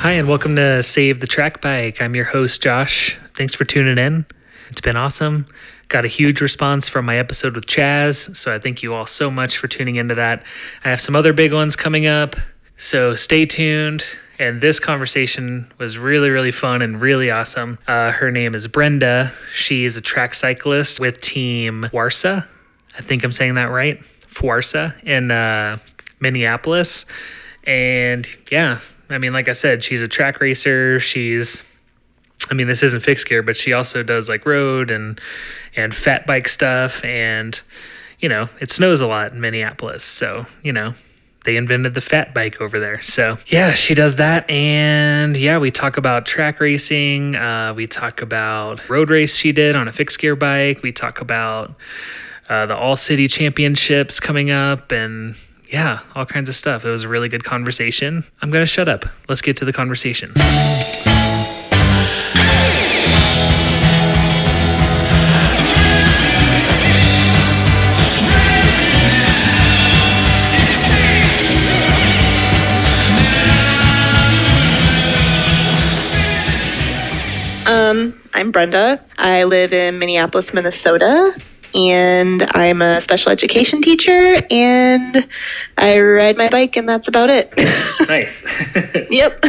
Hi, and welcome to Save the Track Bike. I'm your host, Josh. Thanks for tuning in. It's been awesome. Got a huge response from my episode with Chaz, so I thank you all so much for tuning into that. I have some other big ones coming up, so stay tuned. And this conversation was really, really fun and really awesome. Her name is Brenda. She's a track cyclist with Team Fuerza. I think I'm saying that right. Fuerza in Minneapolis. And yeah, I mean, like I said, she's a track racer. This isn't fixed gear, but she also does like road and fat bike stuff. And, it snows a lot in Minneapolis. So, they invented the fat bike over there. So yeah, she does that. And yeah, we talk about track racing. We talk about road race she did on a fixed gear bike. We talk about the All City Championships coming up and yeah, all kinds of stuff. It was a really good conversation. I'm going to shut up. Let's get to the conversation. I'm Brenda. I live in Minneapolis, Minnesota, and I'm a special education teacher, and I ride my bike, and that's about it. Nice. Yep.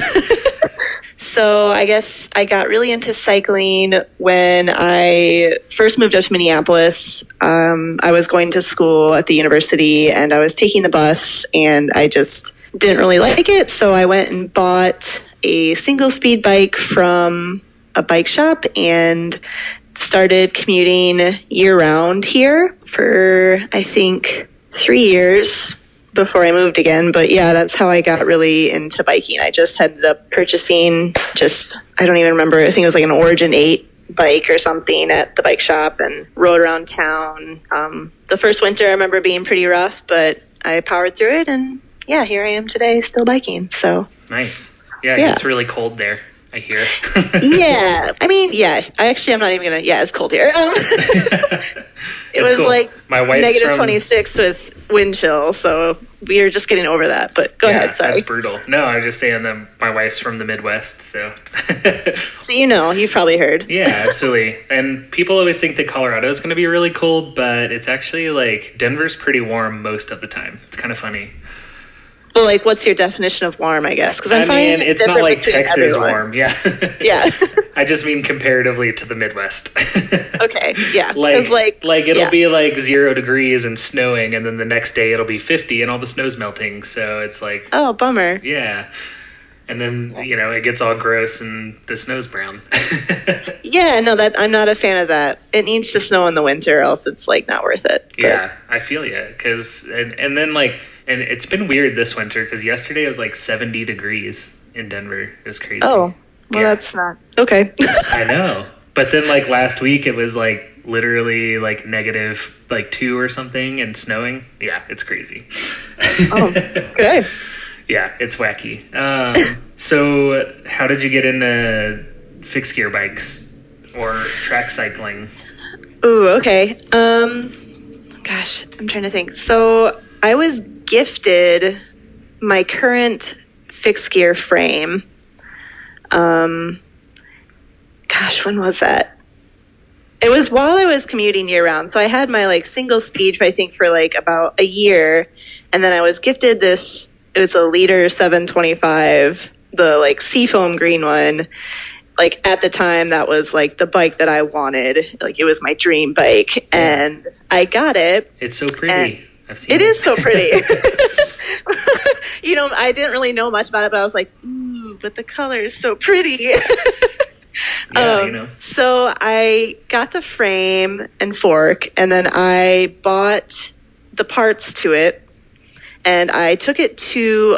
So I guess I got really into cycling when I first moved up to Minneapolis. I was going to school at the university, and I was taking the bus, and I just didn't really like it, so I went and bought a single speed bike from a bike shop and started commuting year-round here for, I think, 3 years before I moved again. But yeah, that's how I got really into biking. I just ended up purchasing I don't even remember, I think it was like an Origin 8 bike or something at the bike shop and rode around town. The first winter I remember being pretty rough, but I powered through it, and yeah, here I am today still biking. So nice. Yeah, it gets really cold there, I hear. Yeah. I mean, yeah. I'm not even going to, it's cold here. It was cool. Like negative 26 with wind chill, so we are just getting over that. But go ahead, sorry. That's brutal. No, I was just saying that my wife's from the Midwest, so. So you've probably heard. Yeah, absolutely. And people always think that Colorado is going to be really cold, but it's actually like Denver's pretty warm most of the time. It's kind of funny. Well, like, what's your definition of warm, I guess? Because it's not like Texas warm. Yeah. Yeah. I just mean comparatively to the Midwest. Okay. Yeah. Like it'll be like 0 degrees and snowing, and then the next day it'll be 50 and all the snow's melting. So it's like, oh, bummer. Yeah. And then, it gets all gross and the snow's brown. Yeah, no, I'm not a fan of that. It needs to snow in the winter, or else it's like not worth it. But. Yeah, I feel you. And then like, and it's been weird this winter because yesterday it was like 70 degrees in Denver. It was crazy. Oh, well, that's not okay. I know. But then like last week it was like literally like negative like 2 or something and snowing. Yeah, it's crazy. Oh, good. Yeah, it's wacky. So how did you get into fixed gear bikes or track cycling? Ooh, okay. Gosh, I'm trying to think. So I was gifted my current fixed gear frame. Gosh, when was that? It was while I was commuting year round. So I had my like single speed, I think, for like about a year. And then I was gifted this. It was a Leader 725, the like seafoam green one. Like at the time, that was like the bike that I wanted. Like it was my dream bike, and I got it. It's so pretty. I've seen it. It is so pretty. I didn't really know much about it, but I was like, ooh, but the color is so pretty. So I got the frame and fork, and then I bought the parts to it. And I took it to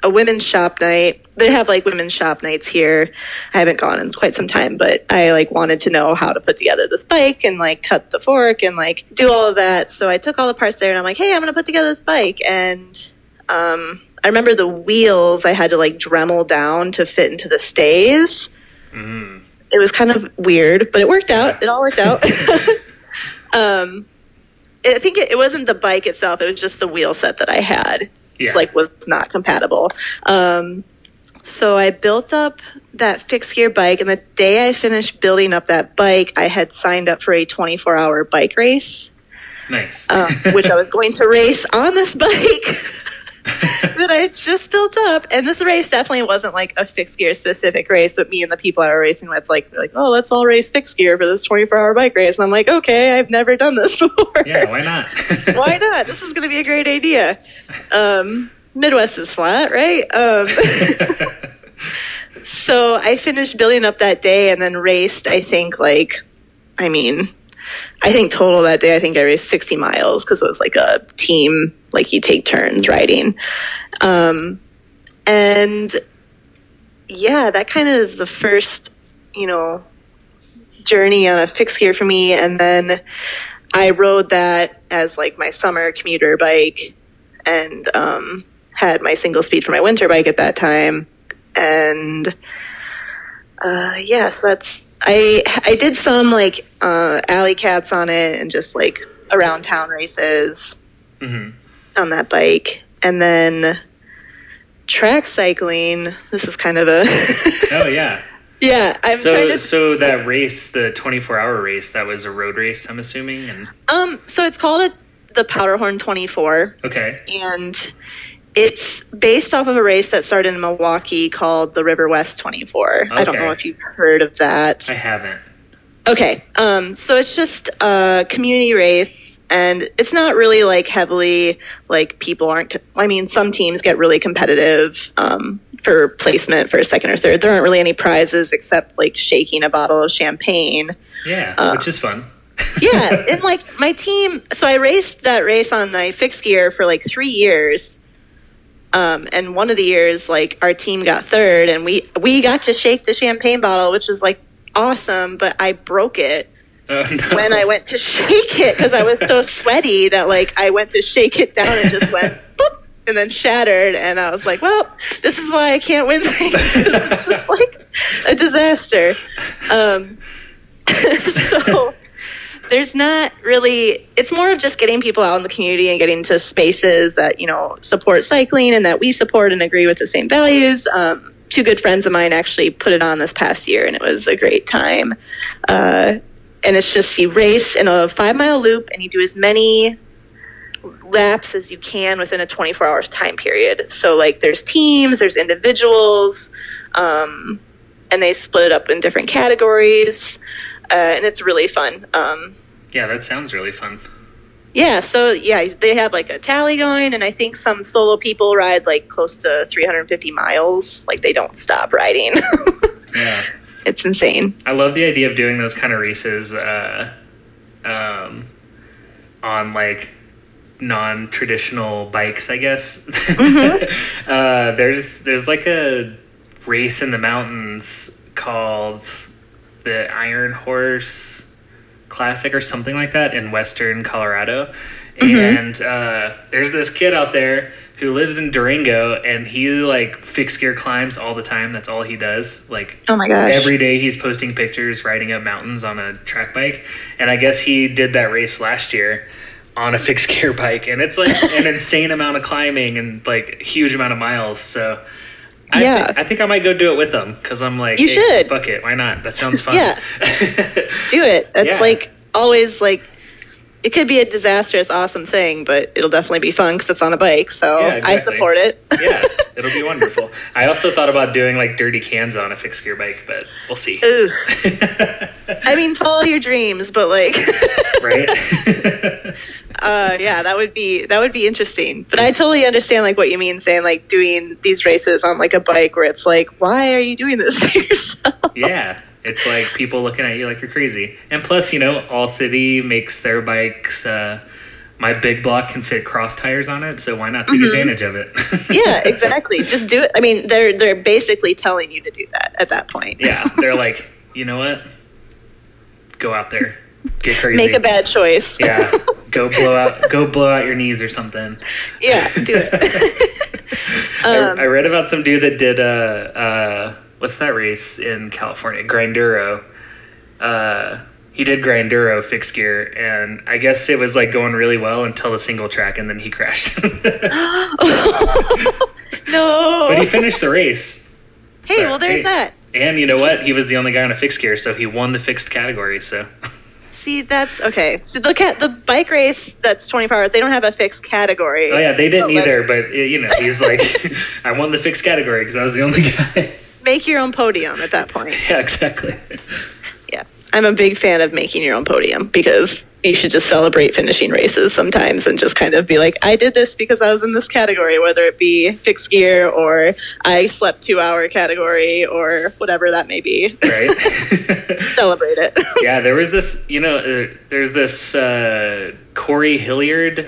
a women's shop night. They have like women's shop nights here. I haven't gone in quite some time, but I like wanted to know how to put together this bike and like cut the fork and like do all of that. So I took all the parts there and I'm like, hey, I'm going to put together this bike. And I remember the wheels I had to like Dremel down to fit into the stays. Mm. It was kind of weird, but it worked out. It all worked out. I think it wasn't the bike itself. It was just the wheel set that I had. Yeah. It's like was not compatible. So I built up that fixed gear bike, and the day I finished building up that bike, I had signed up for a 24-hour bike race. Nice. Which I was going to race on this bike that I just built up. And this race definitely wasn't like a fixed gear specific race, but me and the people I were racing with, like, oh, let's all race fixed gear for this 24-hour bike race. And I'm like, okay, I've never done this before. Yeah, why not? Why not? This is going to be a great idea. Midwest is flat, right? So I finished building up that day and then raced, I think total that day, I think I raced 60 miles because it was like a team, like you take turns riding. And yeah, that kind of is the first, journey on a fixed gear for me. And then I rode that as like my summer commuter bike and had my single speed for my winter bike at that time. And so that's, I did some like alley cats on it and just like around town races on that bike. And then track cycling, this is kind of a oh yeah. Yeah, So that race, the 24-hour race, that was a road race, I'm assuming, and so it's called the Powderhorn 24. Okay. And it's based off of a race that started in Milwaukee called the River West 24. Okay. I don't know if you've heard of that. I haven't. Okay. So it's just a community race, and it's not really like heavily like some teams get really competitive for placement for second or third. There aren't really any prizes except like shaking a bottle of champagne. Yeah, which is fun. Yeah. And like my team, so I raced that race on my fixed gear for like 3 years. And one of the years, like, our team got third, and we got to shake the champagne bottle, which was, like, awesome, but I broke it when I went to shake it because I was so sweaty that, like, I went to shake it down and just went, boop, and then shattered, and I was like, well, this is why I can't win things. It's just, like, a disaster. So there's not really, it's more of just getting people out in the community and getting to spaces that, support cycling and that we support and agree with the same values. 2 good friends of mine actually put it on this past year, and it was a great time. And it's just, you race in a 5-mile loop and you do as many laps as you can within a 24-hour time period. So like there's teams, there's individuals, and they split it up in different categories. And it's really fun. Yeah, that sounds really fun. Yeah, so yeah, they have like a tally going, and I think some solo people ride like close to 350 miles. Like they don't stop riding. Yeah. It's insane. I love the idea of doing those kind of races on like non-traditional bikes, I guess. Mm-hmm. There's like a race in the mountains called the Iron Horse Classic or something like that in western Colorado. Mm-hmm. And there's this kid out there who lives in Durango, and he like fixed gear climbs all the time. That's all he does. Like, oh my gosh, every day he's posting pictures riding up mountains on a track bike. And I guess he did that race last year on a fixed gear bike, and it's like an insane amount of climbing and like huge amount of miles. So I think I might go do it with them because I'm like, you should. Fuck it, why not? That sounds fun. Yeah, do it. That's like always like, it could be a disastrous, awesome thing, but it'll definitely be fun because it's on a bike. So yeah, exactly. I support it. Yeah, it'll be wonderful. I also thought about doing like dirty cans on a fixed gear bike, but we'll see. Ooh. I mean, follow your dreams, but like, right? Yeah, that would be interesting. But I totally understand like what you mean, saying like doing these races on like a bike where it's like, why are you doing this to yourself? Yeah. It's like people looking at you like you're crazy. And plus, All City makes their bikes, my big block can fit cross tires on it, so why not take advantage of it? Yeah, exactly. Just do it. I mean, they're basically telling you to do that at that point. Yeah, they're like, you know what? Go out there. Get crazy. Make a bad choice. Yeah. Go blow out your knees or something. Yeah, do it. I read about some dude that did what's that race in California? Grinduro. He did Grinduro fixed gear, and I guess it was like going really well until the single track, and then he crashed. No. But he finished the race. Hey, well, there's that. And you know what? He was the only guy on a fixed gear, so he won the fixed category. So. See, that's okay. So look at the bike race that's 24 hours. They don't have a fixed category. Oh, yeah, they didn't either. But, he's like, I won the fixed category because I was the only guy. Make your own podium at that point. Yeah, exactly. Yeah. I'm a big fan of making your own podium because you should just celebrate finishing races sometimes and just kind of be like, I did this because I was in this category, whether it be fixed gear or I slept 2-hour category or whatever that may be. Right. Celebrate it. Yeah, there was this, there's this Corey Hilliard.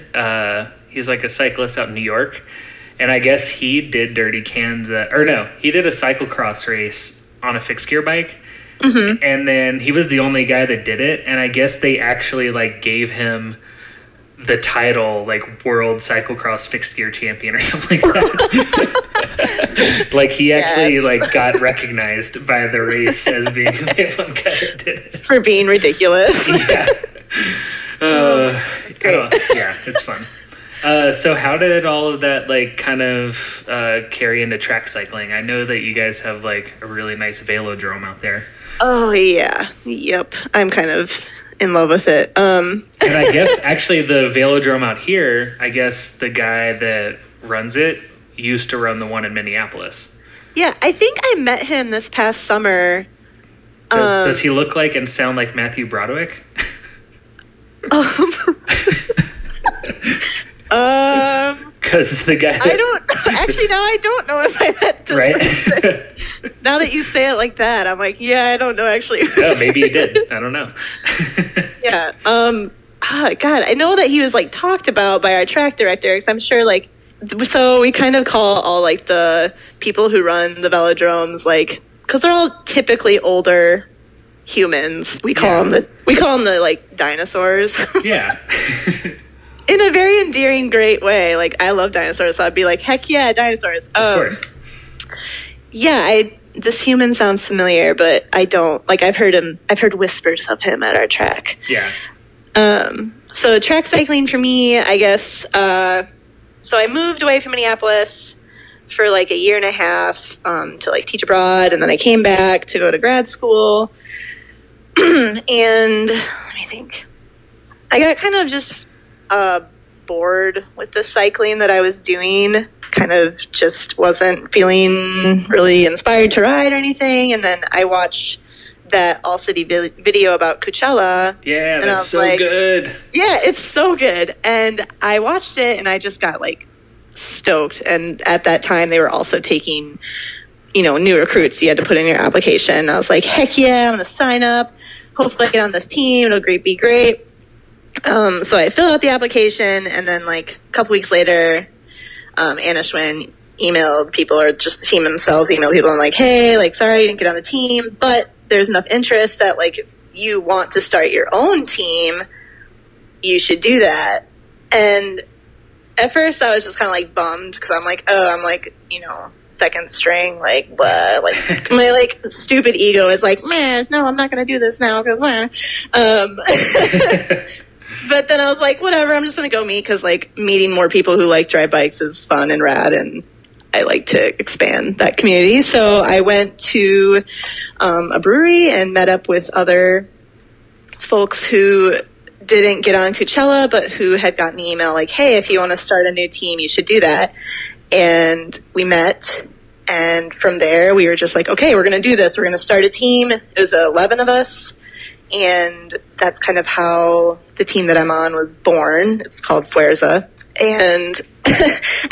He's like a cyclist out in New York. And I guess he did Dirty Cans, he did a cyclocross race on a fixed gear bike. Mm-hmm. And then he was the only guy that did it, and I guess they actually gave him the title world cyclocross fixed gear champion or something like that. He actually got recognized by the race as being the one guy that did it for being ridiculous. Yeah. That's great. Yeah, it's fun. So how did all of that kind of carry into track cycling? I know that you guys have a really nice velodrome out there. Oh, yeah. Yep. I'm kind of in love with it. And I guess actually the velodrome out here, I guess the guy that runs it used to run the one in Minneapolis. Yeah, I think I met him this past summer. Does he look like and sound like Matthew Broderick? Because the guy I don't know if I met this person. Now that you say it like that, I'm like, yeah, I don't know actually. No, maybe you did. I don't know. Yeah. God, I know that he was talked about by our track director, because I'm sure so we kind of call all the people who run the velodromes because they're all typically older humans. We call them the dinosaurs. Yeah. In a very endearing, great way. I love dinosaurs, so I'd be like, heck yeah, dinosaurs. Of course. Yeah, this human sounds familiar, but I don't. I've heard whispers of him at our track. Yeah. So track cycling for me, I guess, so I moved away from Minneapolis for a year and a half to teach abroad, and then I came back to go to grad school. And let me think. I got kind of just bored with the cycling that I was doing. Kind of just wasn't feeling really inspired to ride or anything. And then I watched that All City video about Coachella. Yeah, that's so good. Yeah, it's so good. And I watched it and I just got stoked. And at that time they were also taking, new recruits. You had to put in your application. I was like, heck yeah, I'm going to sign up. Hopefully I get on this team. It'll be great. So I filled out the application, and then a couple weeks later, Anna Schwinn emailed people, or just the team themselves emailed people, and hey, sorry you didn't get on the team, but there's enough interest that if you want to start your own team, you should do that. And at first I was just kind of bummed, because I'm second string, blah, my stupid ego is man, no, I'm not gonna do this now, because but then I was like, whatever, I'm just going to go meet, because meeting more people who drive bikes is fun and rad, and I like to expand that community. So I went to a brewery and met up with other folks who didn't get on Coachella, but who had gotten the email hey, if you want to start a new team, you should do that. And we met, and from there we were just okay, we're going to do this. We're going to start a team. It was 11 of us. And that's kind of how the team that I'm on was born. It's called Fuerza. And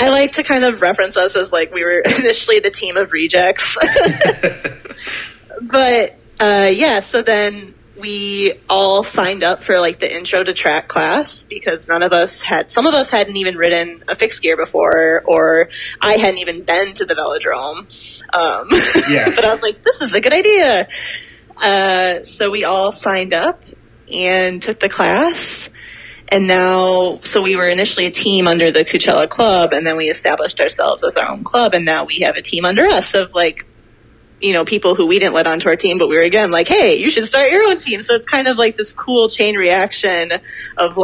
I like to kind of reference us as we were initially the team of rejects. But yeah, so then we all signed up for the intro to track class, because some of us hadn't even ridden a fixed gear before, or I hadn't even been to the velodrome. Yeah. But I was like, this is a good idea. So we all signed up and took the class, and so we were initially a team under the Coachella Club, and then we established ourselves as our own club, and now we have a team under us of people who we didn't let onto our team, but we were again hey, you should start your own team. So it's kind of this cool chain reaction of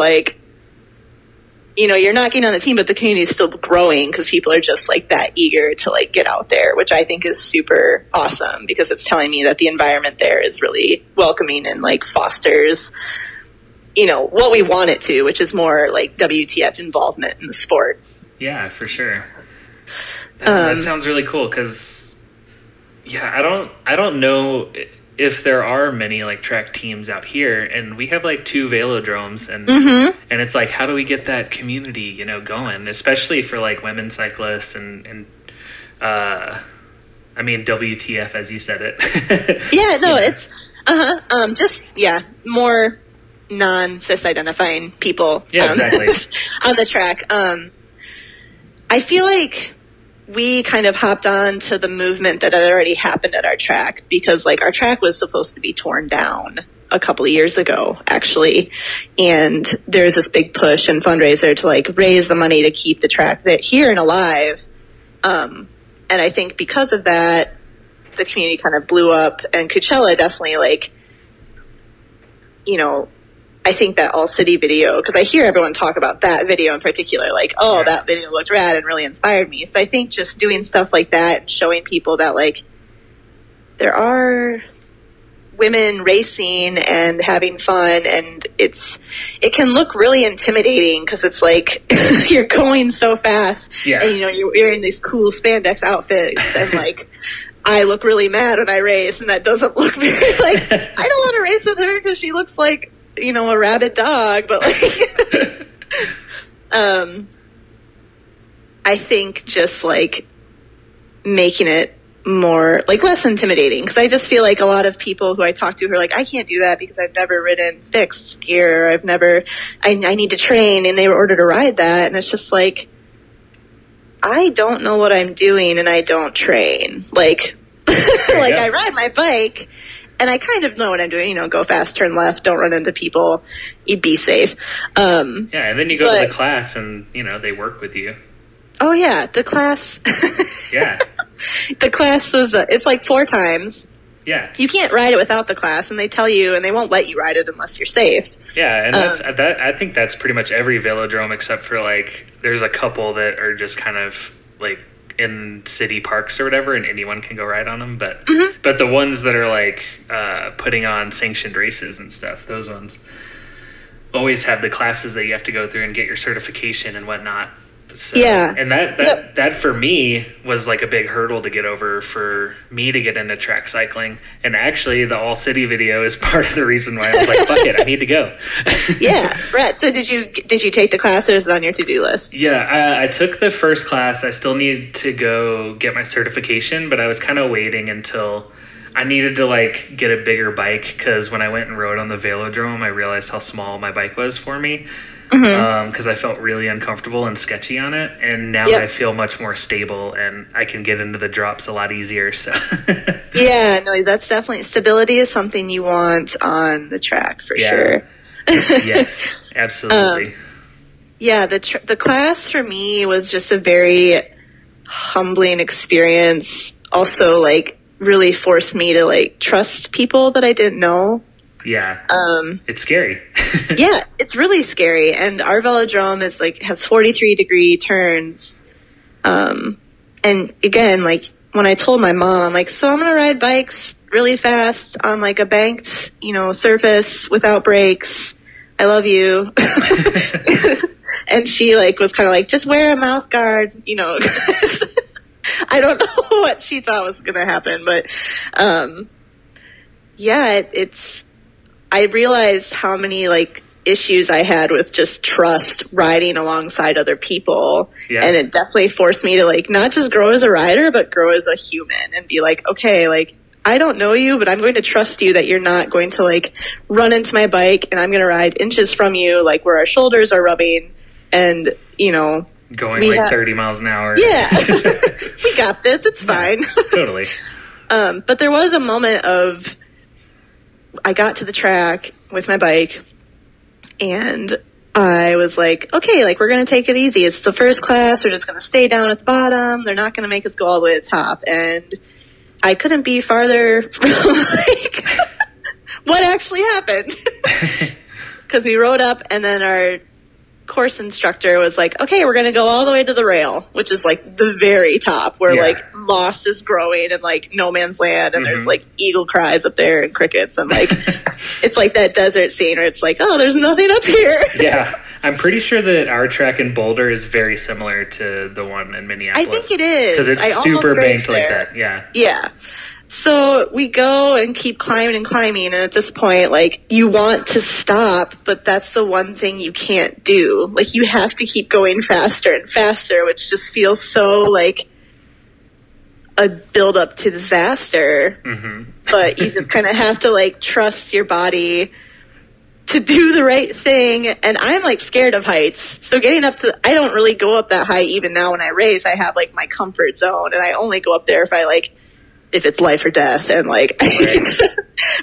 you're not getting on the team, but the community is still growing because people are just like that eager to like get out there, which I think is super awesome because it's telling me that the environment there is really welcoming and like fosters, what we want it to, which is more like WTF involvement in the sport. Yeah, for sure. That sounds really cool because, I don't know if there are many like track teams out here, and we have like 2 velodromes, and and it's like, how do we get that community, going, especially for like women cyclists and I mean WTF as you said it. It's just more non-cis identifying people exactly. on the track. I feel like we kind of hopped on to the movement that had already happened at our track because like our track was supposed to be torn down a couple of years ago, actually. And there's this big push and fundraiser to like raise the money to keep the track here and alive. And I think because of that, the community kind of blew up, and Coachella definitely like, I think that All City video, because I hear everyone talk about that video in particular, like, that video looked rad and really inspired me. So I think just doing stuff like that, showing people that like there are women racing and having fun, and it can look really intimidating because it's like you're going so fast, and you're wearing these cool spandex outfits, and like I look really mad when I race, and that doesn't look very like I don't want to race with her because she looks like a rabid dog, but like I think just like making it more like less intimidating, because I just feel like a lot of people who I talk to who are like, I can't do that because I've never ridden fixed gear, I need to train, and they were ordered to ride that, and it's just like, I don't know what I'm doing and I don't train, like like I ride my bike and I kind of know what I'm doing, go fast, turn left, don't run into people, you be safe. And then you go to the class and, they work with you. Oh, yeah, the class. Yeah. The class is, it's like 4 times. Yeah. You can't ride it without the class, and they tell you, and they won't let you ride it unless you're safe. Yeah, and I think that's pretty much every velodrome except for, like, there's a couple that are just kind of, like, in city parks or whatever, and anyone can go ride on them, but the ones that are like putting on sanctioned races and stuff, those ones always have the classes that you have to go through and get your certification and whatnot. So, and that for me was like a big hurdle to get over for me to get into track cycling. And actually the All City video is part of the reason why I was like, fuck it, I need to go. Yeah, Brett. So did you take the class, or is it on your to-do list? Yeah, I took the first class. I still need to go get my certification, but I was kind of waiting until I needed to like get a bigger bike, because when I went and rode on the velodrome, I realized how small my bike was for me. Because I felt really uncomfortable and sketchy on it, and now I feel much more stable and I can get into the drops a lot easier. So yeah, no, that's definitely, stability is something you want on the track for sure. Yes, absolutely. The class for me was just a very humbling experience. Also, like, really forced me to like trust people that I didn't know. Yeah. It's scary. Yeah, it's really scary. And our velodrome is like, has 43-degree turns. And again, like when I told my mom, I'm like, so I'm going to ride bikes really fast on like a banked, surface without brakes. I love you. And she like was kind of like, just wear a mouth guard, I don't know what she thought was going to happen, but, I realized how many like issues I had with just trust riding alongside other people. Yeah. And it definitely forced me to like, not just grow as a rider, but grow as a human and be like, okay, like, I don't know you, but I'm going to trust you that you're not going to like run into my bike, and I'm going to ride inches from you, like where our shoulders are rubbing, and, going like 30 miles an hour. Yeah. We got this. It's fine. Totally. But there was a moment of, I got to the track with my bike, and I was like, okay, like, we're going to take it easy. It's the first class. We're just going to stay down at the bottom. They're not going to make us go all the way to the top. And I couldn't be farther from, like, what actually happened. Because we rode up, and then our course instructor was like, okay, we're going to go all the way to the rail, which is like the very top where like moss is growing and like no man's land. And there's like eagle cries up there and crickets. And like, it's like that desert scene where it's like, oh, there's nothing up here. Yeah. I'm pretty sure that our track in Boulder is very similar to the one in Minneapolis. I think it is. Because it's super banked like that. Yeah. Yeah. So we go and keep climbing and climbing, and at this point, like, you want to stop, but that's the one thing you can't do. Like, you have to keep going faster and faster, which just feels so, like, a build-up to disaster. But you just kind of have to, like, trust your body to do the right thing. And I'm, like, scared of heights. So getting up to, I don't really go up that high even now when I race. I have, like, my comfort zone, and I only go up there if it's life or death, and like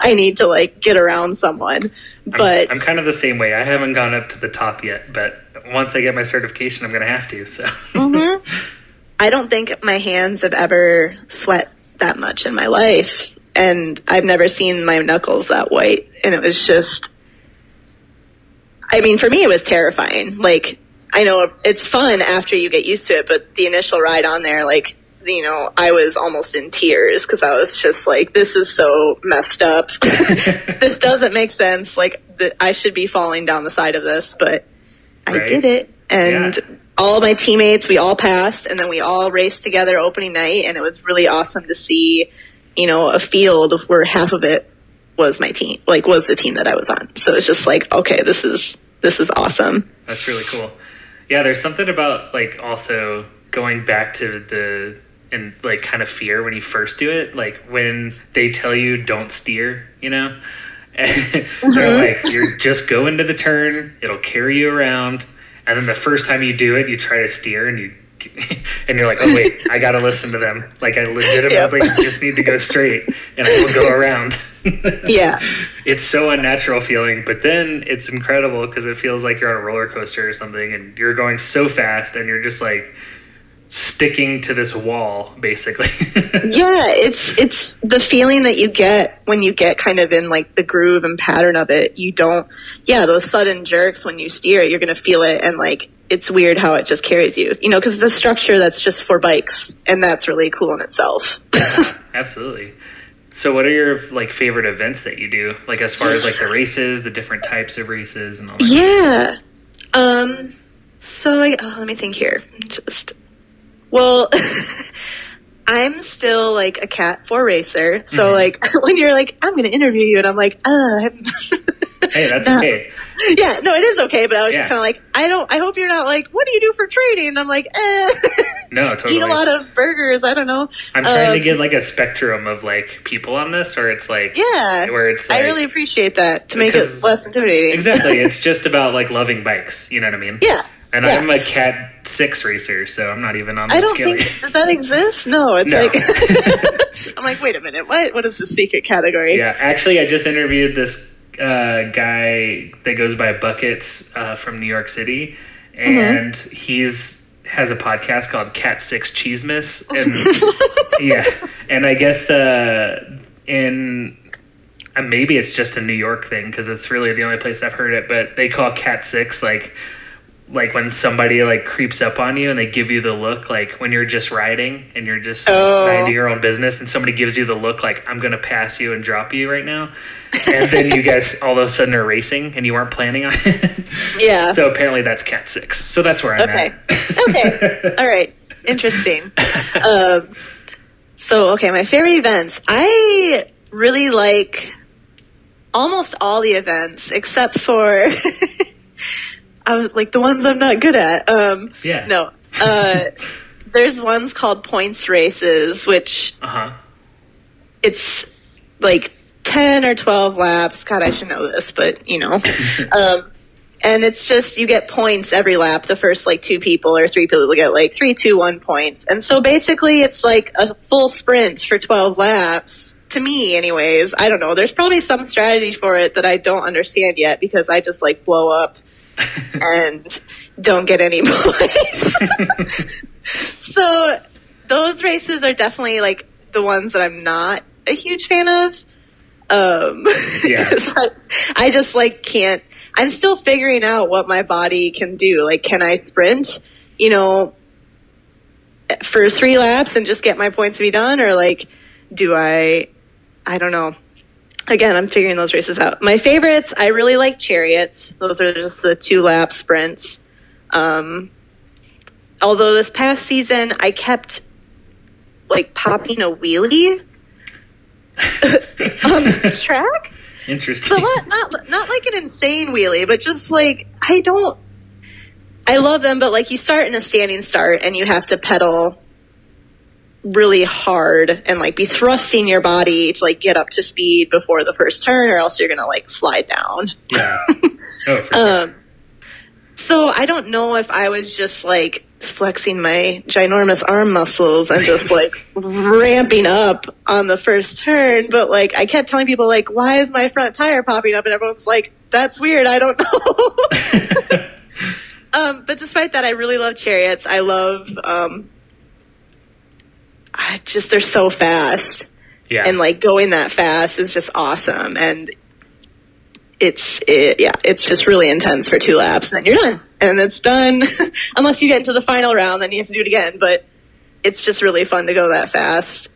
I need to like get around someone. But I'm kind of the same way. I haven't gone up to the top yet, but once I get my certification, I'm going to have to. So I don't think my hands have ever sweat that much in my life, and I've never seen my knuckles that white. And it was just, I mean, for me, it was terrifying. Like, I know it's fun after you get used to it, but the initial ride on there, like, you know, I was almost in tears because I was just like, this is so messed up. This doesn't make sense. Like, I should be falling down the side of this, but I did it. And all my teammates, we all passed, and then we all raced together opening night, and it was really awesome to see, you know, a field where half of it was my team, like, was the team that I was on. So it's just like, okay, this is awesome. That's really cool. Yeah, there's something about, like, also going back to and like kind of fear when you first do it, like when they tell you don't steer, you know, and they're like, you're just go into the turn, it'll carry you around, and then the first time you do it, you try to steer and you're like, oh wait, I gotta listen to them, like I legitimately just need to go straight and I will go around. It's so unnatural feeling, but then it's incredible because it feels like you're on a roller coaster or something, and you're going so fast and you're just like sticking to this wall, basically. It's the feeling that you get when you get kind of in like the groove and pattern of it. You don't, those sudden jerks when you steer, you're going to feel it. And like, it's weird how it just carries you, you know, because it's a structure that's just for bikes, and that's really cool in itself. Absolutely. So what are your like favorite events that you do? Like as far as like the races, the different types of races and all that? So let me think here. Well, I'm still like a Cat 4 racer. So like when you're like, I'm going to interview you, and I'm like, hey, that's okay. Yeah, no, it is okay. But I was just kind of like, I hope you're not like, what do you do for training? And I'm like, no, totally. Eat a lot of burgers. I don't know. I'm trying to get like a spectrum of like people on this, or it's like, where it's like, I really appreciate that to make it less intimidating. Exactly. It's just about like loving bikes. You know what I mean? Yeah. And I'm a Cat 6 racer, so I'm not even on the scale. Does that exist? No, it's like, I'm like, wait a minute, what is the secret category? Yeah, actually, I just interviewed this guy that goes by Buckets from New York City, and has a podcast called Cat 6 Cheesemas, and and I guess maybe it's just a New York thing because it's really the only place I've heard it, but they call Cat 6 like when somebody like creeps up on you and they give you the look, like when you're just riding and you're just minding your own business and somebody gives you the look like, I'm going to pass you and drop you right now. And then you guys all of a sudden are racing and you weren't planning on it. Yeah. So apparently that's Cat 6. So that's where I'm at. Okay. All right. Interesting. My favorite events. I really like almost all the events except for I was like the ones I'm not good at. No. There's ones called points races, which it's like 10 or 12 laps. God, I should know this, but you know. And it's just, you get points every lap. The first like 2 people or 3 people get like 3, 2, 1 points. And so basically it's like a full sprint for 12 laps. To me, anyways. I don't know. There's probably some strategy for it that I don't understand yet because I just like blow up and don't get any points. So those races are definitely like the ones that I'm not a huge fan of. I just like can't. I'm still figuring out what my body can do. Like, can I sprint, for 3 laps and just get my points to be done? Or like, do I don't know. Again, I'm figuring those races out. My favorites, I really like chariots. Those are just the 2-lap sprints. Although this past season, I kept like popping a wheelie on the track. Interesting. So not like an insane wheelie, but just like, I love them, but like you start in a standing start and you have to pedal really hard and like be thrusting your body to like get up to speed before the first turn, or else you're gonna like slide down. Yeah. Oh, for sure. So I don't know if I was just like flexing my ginormous arm muscles and just like ramping up on the first turn, but like I kept telling people like, why is my front tire popping up? And everyone's like, that's weird, I don't know. But despite that, I really love chariots. I love they're so fast. Yeah. And like going that fast is just awesome. And it's just really intense for 2 laps, and then you're done. And it's done. Unless you get into the final round, then you have to do it again. But it's just really fun to go that fast.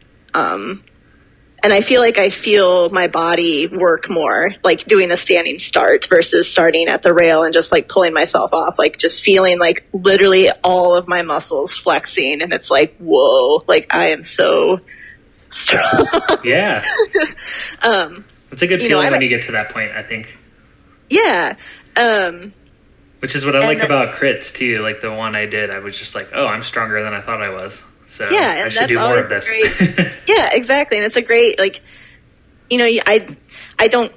And I feel my body work more, like doing a standing start versus starting at the rail and just like pulling myself off, like just feeling like literally all of my muscles flexing. And it's like, whoa, like I am so strong. Yeah. It's a good feeling when you get to that point, I think. Yeah. Which is what I like about crits too. Like the one I did, I was just like, oh, I'm stronger than I thought I was. So yeah, and I should do more of this. Yeah, exactly. And it's a great, like, I don't,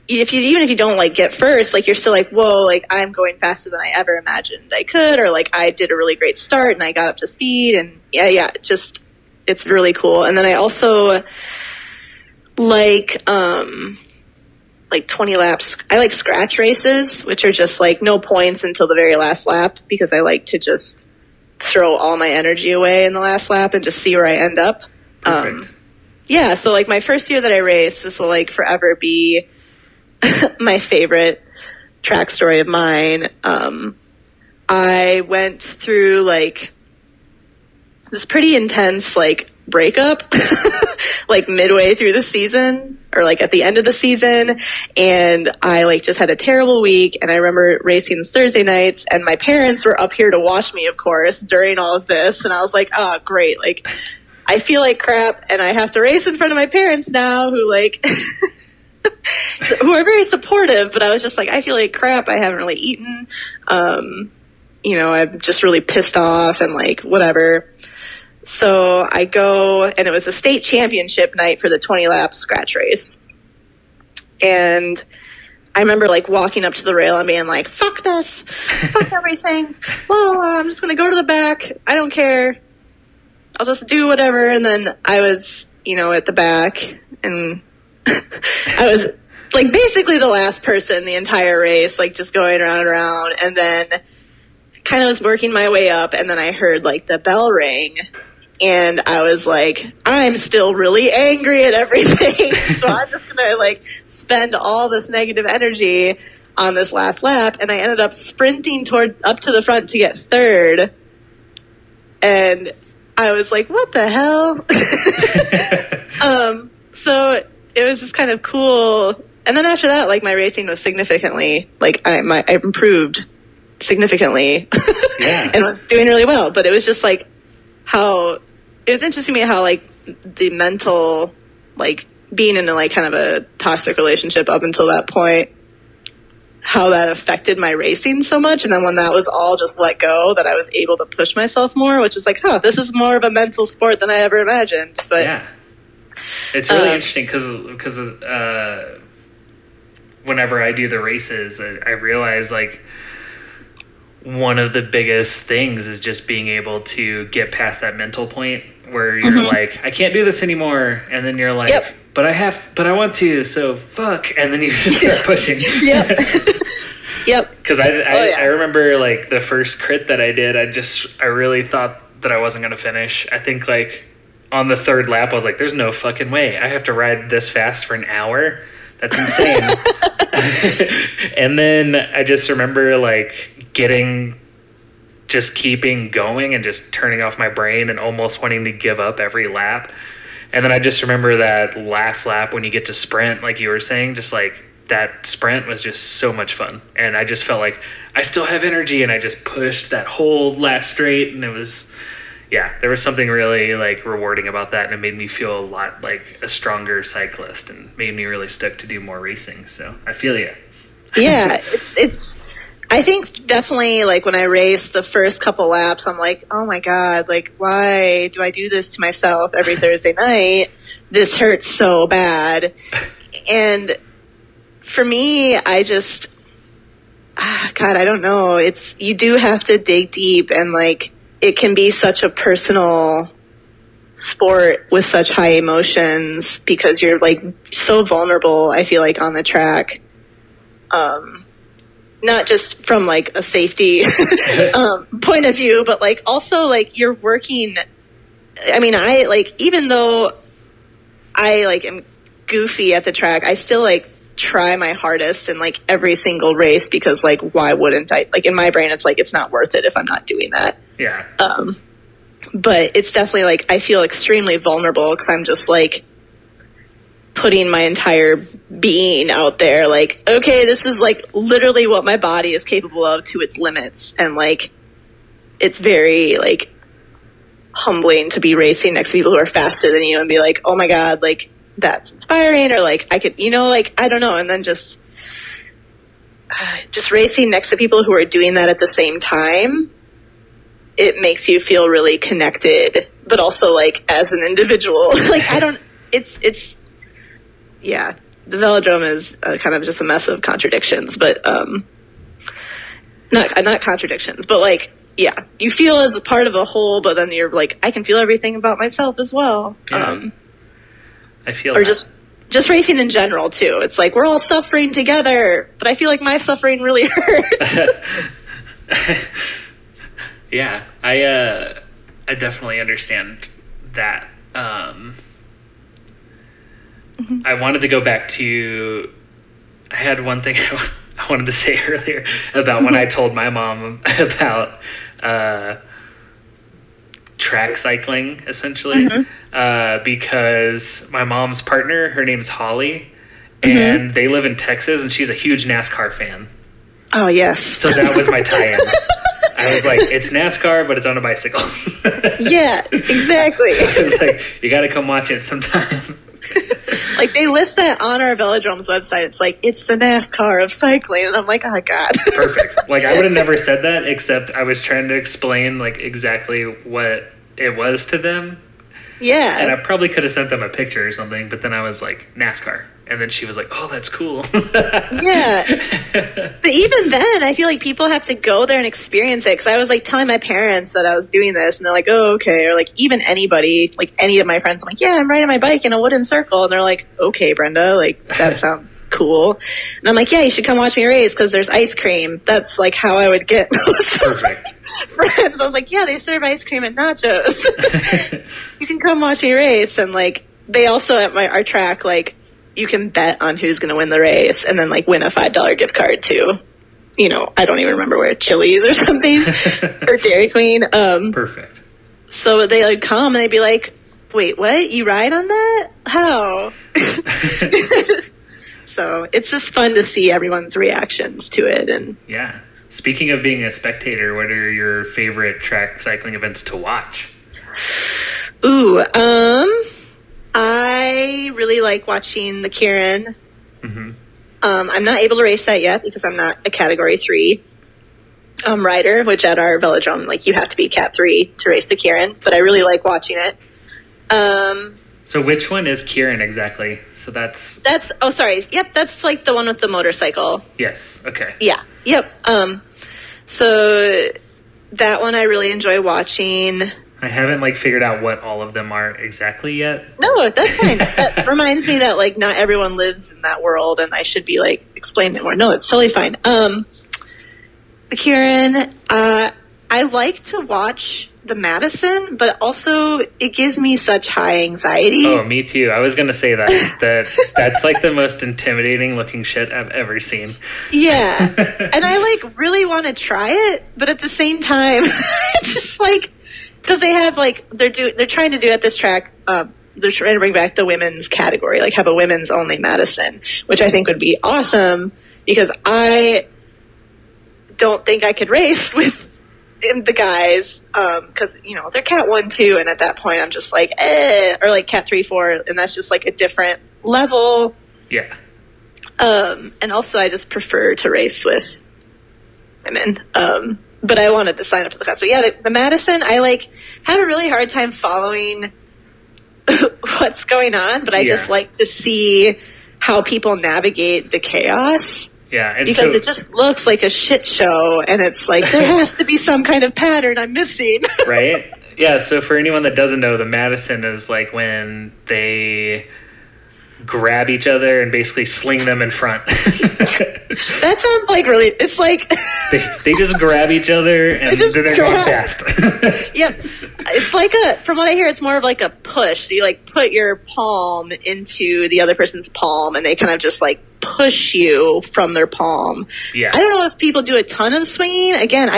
even if you don't like get first, like you're still like, whoa, like I'm going faster than I ever imagined I could, or like I did a really great start and I got up to speed, and it's really cool. And then I also like 20 laps. I like scratch races, which are just like no points until the very last lap, because I like to just throw all my energy away in the last lap and just see where I end up. Perfect. Yeah, so like my first year that I raced, this will like forever be my favorite track story of mine. I went through like this pretty intense like breakup like midway through the season, or like at the end of the season, and I like just had a terrible week. And I remember racing Thursday nights, and my parents were up here to watch me, of course, during all of this, and I was like, oh great, like I feel like crap and I have to race in front of my parents now, who like who are very supportive, but I was just like, I feel like crap, I haven't really eaten, I'm just really pissed off and like whatever. So I go, and it was a state championship night for the 20-lap scratch race. And I remember like walking up to the rail and being like, fuck this, fuck everything. Well, I'm just going to go to the back. I don't care. I'll just do whatever. And then I was, at the back, and I was like basically the last person the entire race, like just going around and around. And then kind of was working my way up, and then I heard like the bell ring. And I was like, I'm still really angry at everything. So I'm just going to like spend all this negative energy on this last lap. And I ended up sprinting up to the front to get third. And I was like, what the hell? So it was just kind of cool. And then after that, like my racing was significantly, like I improved significantly. Yeah. And was doing really well. But it was just like it was interesting to me how like the mental, like being in a like kind of a toxic relationship up until that point, how that affected my racing so much. And then when that was all just let go, that I was able to push myself more, which is like, this is more of a mental sport than I ever imagined. But yeah, it's really interesting because whenever I do the races, I realize like one of the biggest things is just being able to get past that mental point where you're like, I can't do this anymore. And then you're like, yep. but I want to, so fuck. And then you just start pushing. Yep. Yep. Because I remember like the first crit that I did, I really thought that I wasn't going to finish. I think like on the third lap, I was like, there's no fucking way. I have to ride this fast for an hour. That's insane. And then I just remember like just keeping going and just turning off my brain and almost wanting to give up every lap. And then I just remember that last lap when you get to sprint, like you were saying, just like that sprint was just so much fun. And I just felt like I still have energy, and I just pushed that whole last straight, and it was, yeah, there was something really like rewarding about that, and it made me feel a lot like a stronger cyclist and made me really stoked to do more racing. So I feel you. Yeah, it's I think definitely like when I race the first couple laps, I'm like, oh my God, like why do I do this to myself every Thursday night? This hurts so bad. And for me, I just, God, I don't know. You do have to dig deep, and like it can be such a personal sport with such high emotions because you're like so vulnerable, I feel like, on the track. Not just from like a safety point of view, but like also like you're working. I mean, I like, even though I like am goofy at the track, I still like try my hardest in like every single race, because like why wouldn't I? Like in my brain, it's like it's not worth it if I'm not doing that. Yeah. But it's definitely like I feel extremely vulnerable because I'm just like putting my entire being out there, like, okay, this is like literally what my body is capable of to its limits. And like it's very like humbling to be racing next to people who are faster than you and be like, oh my God, like that's inspiring, or like I could, like I don't know. And then just racing next to people who are doing that at the same time, it makes you feel really connected, but also like as an individual. Like yeah, the velodrome is kind of just a mess of contradictions, but not contradictions, but like, yeah, you feel as a part of a whole, but then you're like, I can feel everything about myself as well. Yeah. I feel, or that. just racing in general too. It's like we're all suffering together, but I feel like my suffering really hurts. Yeah, I definitely understand that. I wanted to go back to, I had one thing I wanted to say earlier about when I told my mom about track cycling, essentially, because my mom's partner, her name's Holly, and they live in Texas, and she's a huge NASCAR fan. Oh, yes. So that was my tie-in. I was like, it's NASCAR, but it's on a bicycle. Yeah, exactly. I was like, you got to come watch it sometime. Like, they list that on our velodrome's website. It's like, it's the NASCAR of cycling. And I'm like, oh, God. Perfect. Like, I would have never said that, except I was trying to explain, like, exactly what it was to them. Yeah. And I probably could have sent them a picture or something, but then I was like, NASCAR. And then she was like, oh, that's cool. Yeah. But even then, I feel like people have to go there and experience it. Because I was like telling my parents that I was doing this, and they're like, oh, okay. Or like even anybody, like any of my friends, I'm like, yeah, I'm riding my bike in a wooden circle. And they're like, okay, Brenda, like that sounds cool. And I'm like, yeah, you should come watch me race because there's ice cream. That's like how I would get Perfect. friends. I was like, yeah, they serve ice cream and nachos. You can come watch me race. And like they also at our track, like, you can bet on who's going to win the race and then like win a $5 gift card to, I don't even remember where, Chili's or something, or Dairy Queen. Perfect. So they like come and they'd be like, wait, what? You ride on that? How? So it's just fun to see everyone's reactions to it. And yeah. Speaking of being a spectator, what are your favorite track cycling events to watch? Ooh, I really like watching the Kieran. I'm not able to race that yet because I'm not a Category 3 rider, which at our velodrome, like, you have to be Cat 3 to race the Kieran, but I really like watching it. So which one is Kieran exactly? So that's oh, sorry. Yep, that's like the one with the motorcycle. Yes, okay. Yeah, yep. So that one I really enjoy watching. I haven't figured out what all of them are exactly yet. No, that's fine. That reminds me that like not everyone lives in that world, and I should be like explaining it more. No, it's totally fine. The Kieran, I like to watch the Madison, but also it gives me such high anxiety. Oh, me too. I was going to say that's like the most intimidating looking shit I've ever seen. Yeah. And I like really want to try it, but at the same time, just like, because they have like, they're trying to do at this track, they're trying to bring back the women's category, like have a women's only Madison, which I think would be awesome because I don't think I could race with the guys, because, you know, they're Cat 1, 2, and at that point I'm just like, or like Cat 3, 4, and that's just like a different level. Yeah. And also I just prefer to race with women. But I wanted to sign up for the class. But yeah, the Madison, I like have a really hard time following what's going on, but I just like to see how people navigate the chaos. Yeah, and because it just looks like a shit show, and it's like there has to be some kind of pattern I'm missing. Right? Yeah, so for anyone that doesn't know, the Madison is like when they grab each other and basically sling them in front. That sounds like really, it's like... they just grab each other and they're going fast. Yep. It's like from what I hear, it's more of like a push. So you like put your palm into the other person's palm and they kind of just like push you from their palm. Yeah. I don't know if people do a ton of swinging. Again,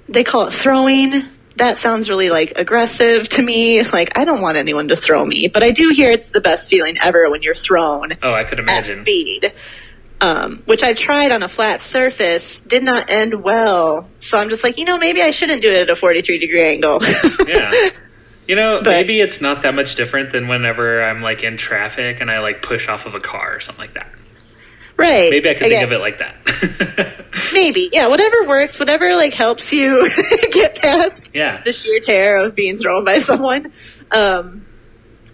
they call it throwing. That sounds really like aggressive to me. Like, I don't want anyone to throw me, but I do hear it's the best feeling ever when you're thrown. Oh, I could imagine. At speed. Which I tried on a flat surface, did not end well. So I'm just like, maybe I shouldn't do it at a 43-degree angle. Yeah. Maybe it's not that much different than whenever I'm like in traffic and I like push off of a car or something like that. Right. Maybe I could think of it like that. Maybe. Yeah, whatever works, whatever like helps you get past the sheer terror of being thrown by someone.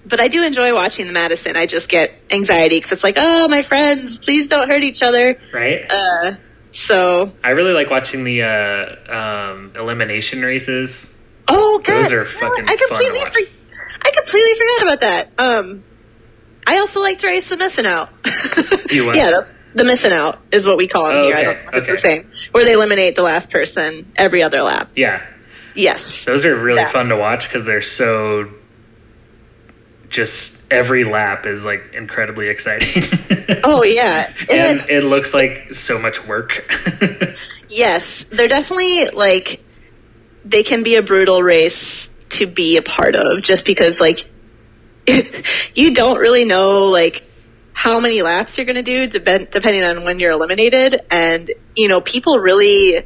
But I do enjoy watching the Madison. I just get anxiety because it's like, oh, my friends, please don't hurt each other. Right. So I really like watching the elimination races. Oh, God. Those are fucking fun to watch. I completely forgot about that. I also like to race the missing out. You what? Yeah, that's the missing out is what we call them here. Okay. I don't know if it's the same. Where they eliminate the last person every other lap. Yeah. Yes. Those are really fun to watch because they're so... just every lap is like incredibly exciting. Oh, yeah. And it looks like so much work. Yes. They're definitely like... they can be a brutal race to be a part of just because like you don't really know like how many laps you're going to do depending on when you're eliminated, and people really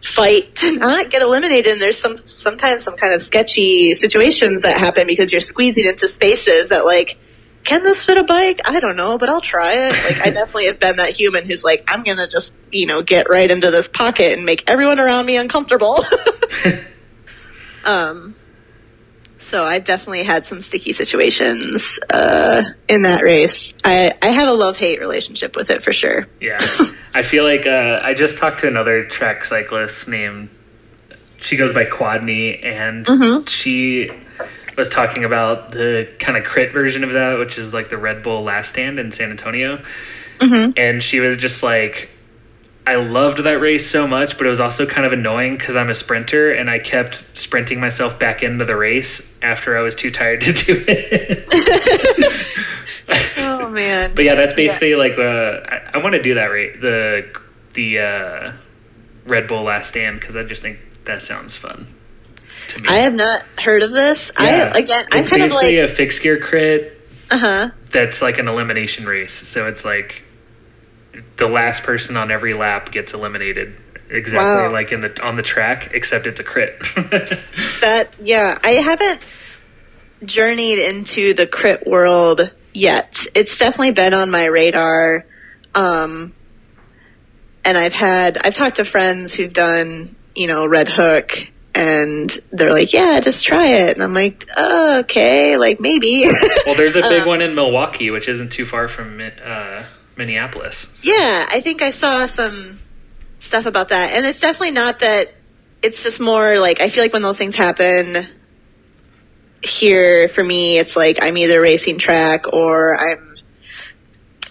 fight to not get eliminated, and there's sometimes some kind of sketchy situations that happen because you're squeezing into spaces that like, can this fit a bike? I don't know, but I'll try it. Like I definitely have been that human who's like, I'm going to just get right into this pocket and make everyone around me uncomfortable. So I definitely had some sticky situations in that race. I have a love-hate relationship with it for sure. Yeah. I feel like I just talked to another track cyclist she goes by Quadney, and she was talking about the kind of crit version of that, which is like the Red Bull Last Stand in San Antonio. And she was just like, I loved that race so much, but it was also kind of annoying because I'm a sprinter and I kept sprinting myself back into the race after I was too tired to do it. Oh man. But yeah, that's basically like I want to do that the Red Bull Last Stand because I just think that sounds fun to me. I have not heard of this. Yeah. It's kind of basically like a fixed gear crit. That's like an elimination race. So it's like the last person on every lap gets eliminated exactly like on the track, except it's a crit. I haven't journeyed into the crit world yet. It's definitely been on my radar. And I've talked to friends who've done, Red Hook, and they're like, yeah, just try it. And I'm like, oh, okay, like maybe. Well, there's a big one in Milwaukee, which isn't too far from Minneapolis. So. Yeah, I think I saw some stuff about that. And it's definitely not that, it's just more like, I feel like when those things happen here, for me, it's like I'm either racing track or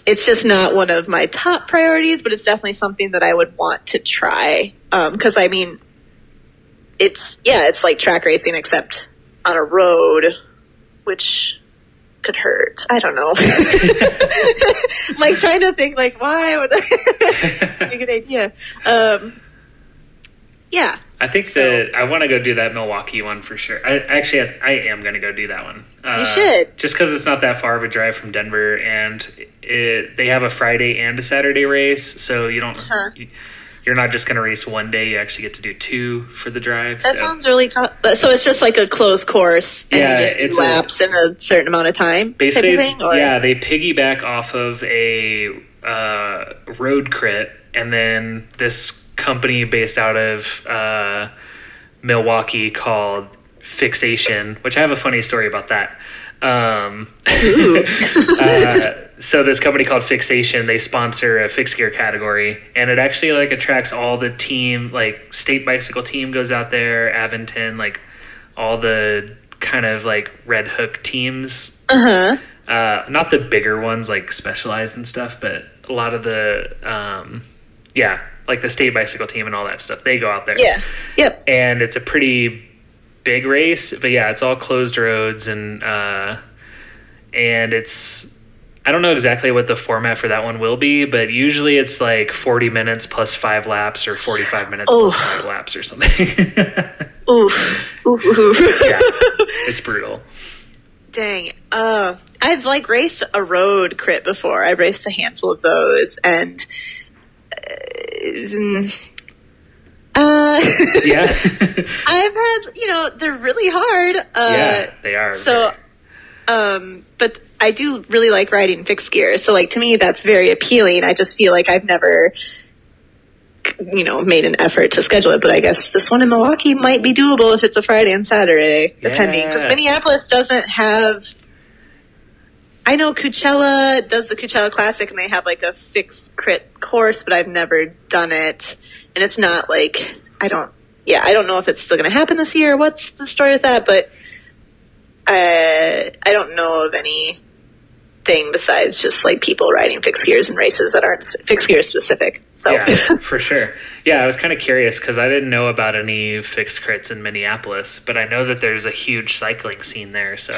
it's just not one of my top priorities, but it's definitely something that I would want to try. Because, I mean, it's like track racing except on a road, which could hurt. I don't know. I'm like trying to think like, why would a good idea. Yeah. I think that I want to go do that Milwaukee one for sure. I am going to go do that one. You should. Just because it's not that far of a drive from Denver, and they have a Friday and a Saturday race, so you don't. You're not just going to race one day. You actually get to do two for the drive. That sounds really so it's just like a closed course, and you just do laps in a certain amount of time. Basically, type of thing, or? Yeah, they piggyback off of a road crit, and then this company based out of Milwaukee called Fixation, which I have a funny story about that. So this company called Fixation, they sponsor a fixed gear category, and it actually like attracts all the team, like State Bicycle Team goes out there, Aventon, like all the kind of like Red Hook teams. Not the bigger ones like Specialized and stuff, but a lot of the like the State Bicycle Team and all that stuff, they go out there. Yeah. Yep. And it's a pretty big race, but yeah, it's all closed roads, and it's, I don't know exactly what the format for that one will be, but usually it's like 40 minutes plus 5 laps or 45 minutes plus 5 laps or something. Oof. Yeah, it's brutal. Dang. I've like raced a road crit before. I've raced a handful of those, and yeah. I've had, they're really hard. Yeah, they are. So, but I do really like riding fixed gear. So like, to me, that's very appealing. I just feel like I've never, made an effort to schedule it, but I guess this one in Milwaukee might be doable if it's a Friday and Saturday, depending. Because Minneapolis doesn't have, I know Coachella does the Coachella Classic, and they have like a fixed crit course, but I've never done it. And it's not like, I don't know if it's still going to happen this year. What's the story with that? But I don't know of anything besides just like people riding fixed gears in races that aren't fixed gear specific. So. Yeah, for sure. Yeah, I was kind of curious because I didn't know about any fixed crits in Minneapolis, but I know that there's a huge cycling scene there. So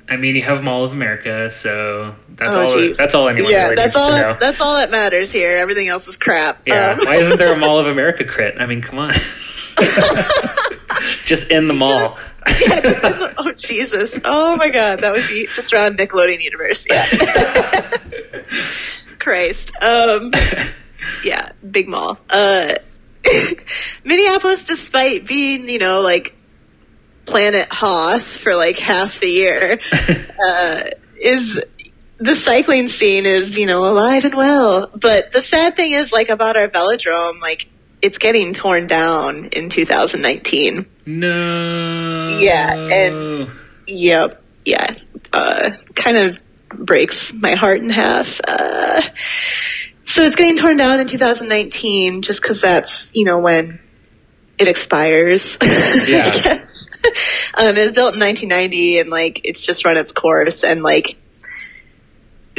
you have Mall of America, so that's all anyone really needs to know. That's all that matters here. Everything else is crap. Yeah, why isn't there a Mall of America crit? I mean, come on. Just in the mall. Oh, Jesus. Oh, my God. That would be just around Nickelodeon Universe. Yeah. Christ. Yeah, big mall. Minneapolis, despite being, like Planet Hoth for like half the year, is the cycling scene is, alive and well. But the sad thing is, like, about our velodrome, like, it's getting torn down in 2019. No. Yeah, and yep, yeah, kind of breaks my heart in half. So it's getting torn down in 2019, just because that's when it expires. Yeah. I guess. It was built in 1990, and like it's just run its course, and like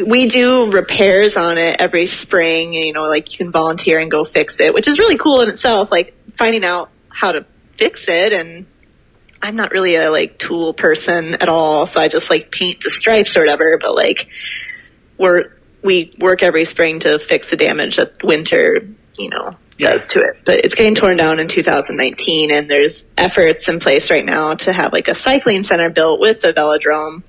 we do repairs on it every spring, and, like you can volunteer and go fix it, which is really cool in itself, like finding out how to fix it. And I'm not really a like tool person at all, so I just like paint the stripes or whatever, but like we work every spring to fix the damage that winter, does to it. But it's getting torn down in 2019, and there's efforts in place right now to have like a cycling center built with the velodrome.